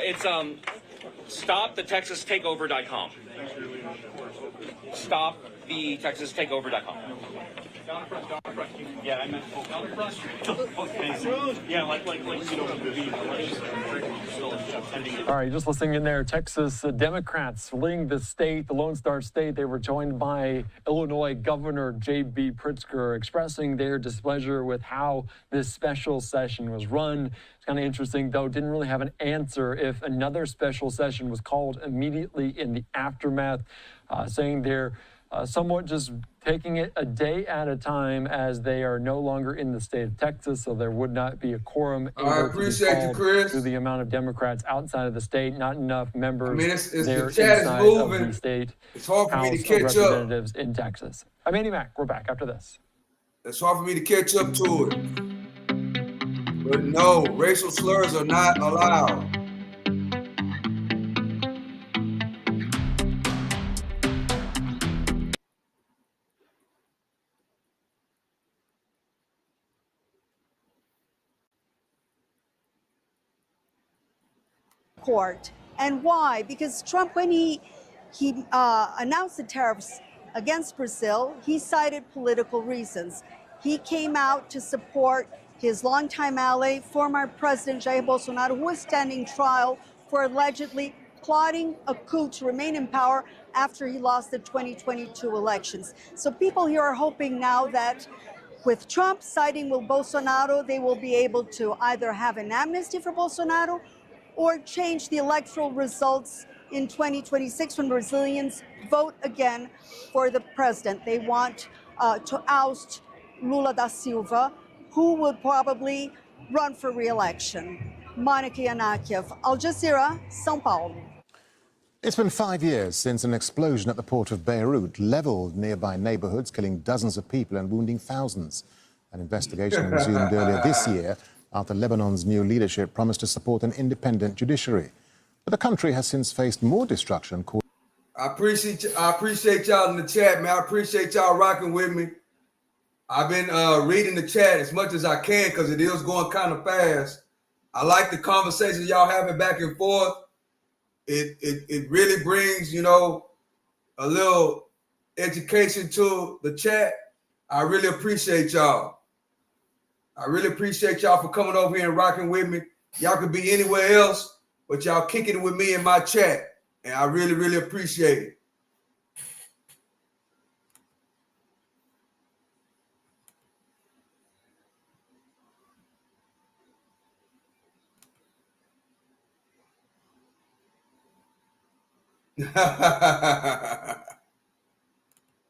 It's stopthetexastakeover.com. Stopthetexastakeover.com. Yeah, I meant yeah, like All right, just listening in there, Texas Democrats fleeing the state, the Lone Star State. They were joined by Illinois Governor J.B. Pritzker, expressing their displeasure with how this special session was run. It's kind of interesting, though, didn't really have an answer if another special session was called immediately in the aftermath, saying they're somewhat just taking it a day at a time, as they are no longer in the state of Texas, so there would not be a quorum able to be called to the amount of Democrats outside of the state. Not enough members there the chat inside is of moving. the state It's hard for me House to of catch Representatives in Texas. I'm Andy Mack. We're back after this. It's hard for me to catch up to it. But no, racial slurs are not allowed. Court. And why? Because Trump, when he announced the tariffs against Brazil, he cited political reasons. He came out to support his longtime ally, former President Jair Bolsonaro, who is standing trial for allegedly plotting a coup to remain in power after he lost the 2022 elections. So people here are hoping now that with Trump siding with Bolsonaro, they will be able to either have an amnesty for Bolsonaro or change the electoral results in 2026 when Brazilians vote again for the president. They want to oust Lula da Silva, who would probably run for re-election. Monica Yanakiev, Al Jazeera, São Paulo. It's been 5 years since an explosion at the port of Beirut leveled nearby neighborhoods, killing dozens of people and wounding thousands. An investigation resumed earlier this year after Lebanon's new leadership promised to support an independent judiciary. But the country has since faced more destruction. I appreciate y'all in the chat, man. I appreciate y'all rocking with me. I've been reading the chat as much as I can because it is going kind of fast. I like the conversations y'all having back and forth. It really brings, you know, a little education to the chat. I really appreciate y'all. I really appreciate y'all for coming over here and rocking with me. Y'all could be anywhere else, but y'all kicking it with me in my chat. And I really, really appreciate it.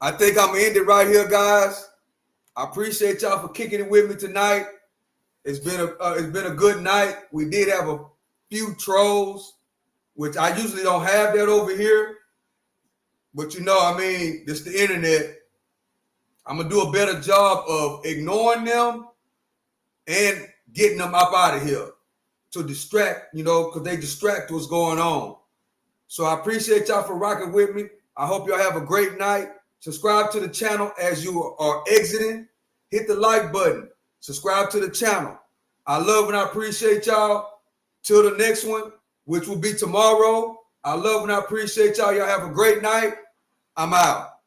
I think I'm gonna end it right here, guys. I appreciate y'all for kicking it with me tonight. It's been a good night. We did have a few trolls, which I usually don't have that over here. But you know, I mean, it's the internet. I'm gonna do a better job of ignoring them and getting them up out of here to distract, you know, because they distract what's going on. So I appreciate y'all for rocking with me. I hope y'all have a great night. Subscribe to the channel as you are exiting. Hit the like button. Subscribe to the channel. I love and I appreciate y'all. Till the next one, which will be tomorrow. I love and I appreciate y'all. Y'all have a great night. I'm out.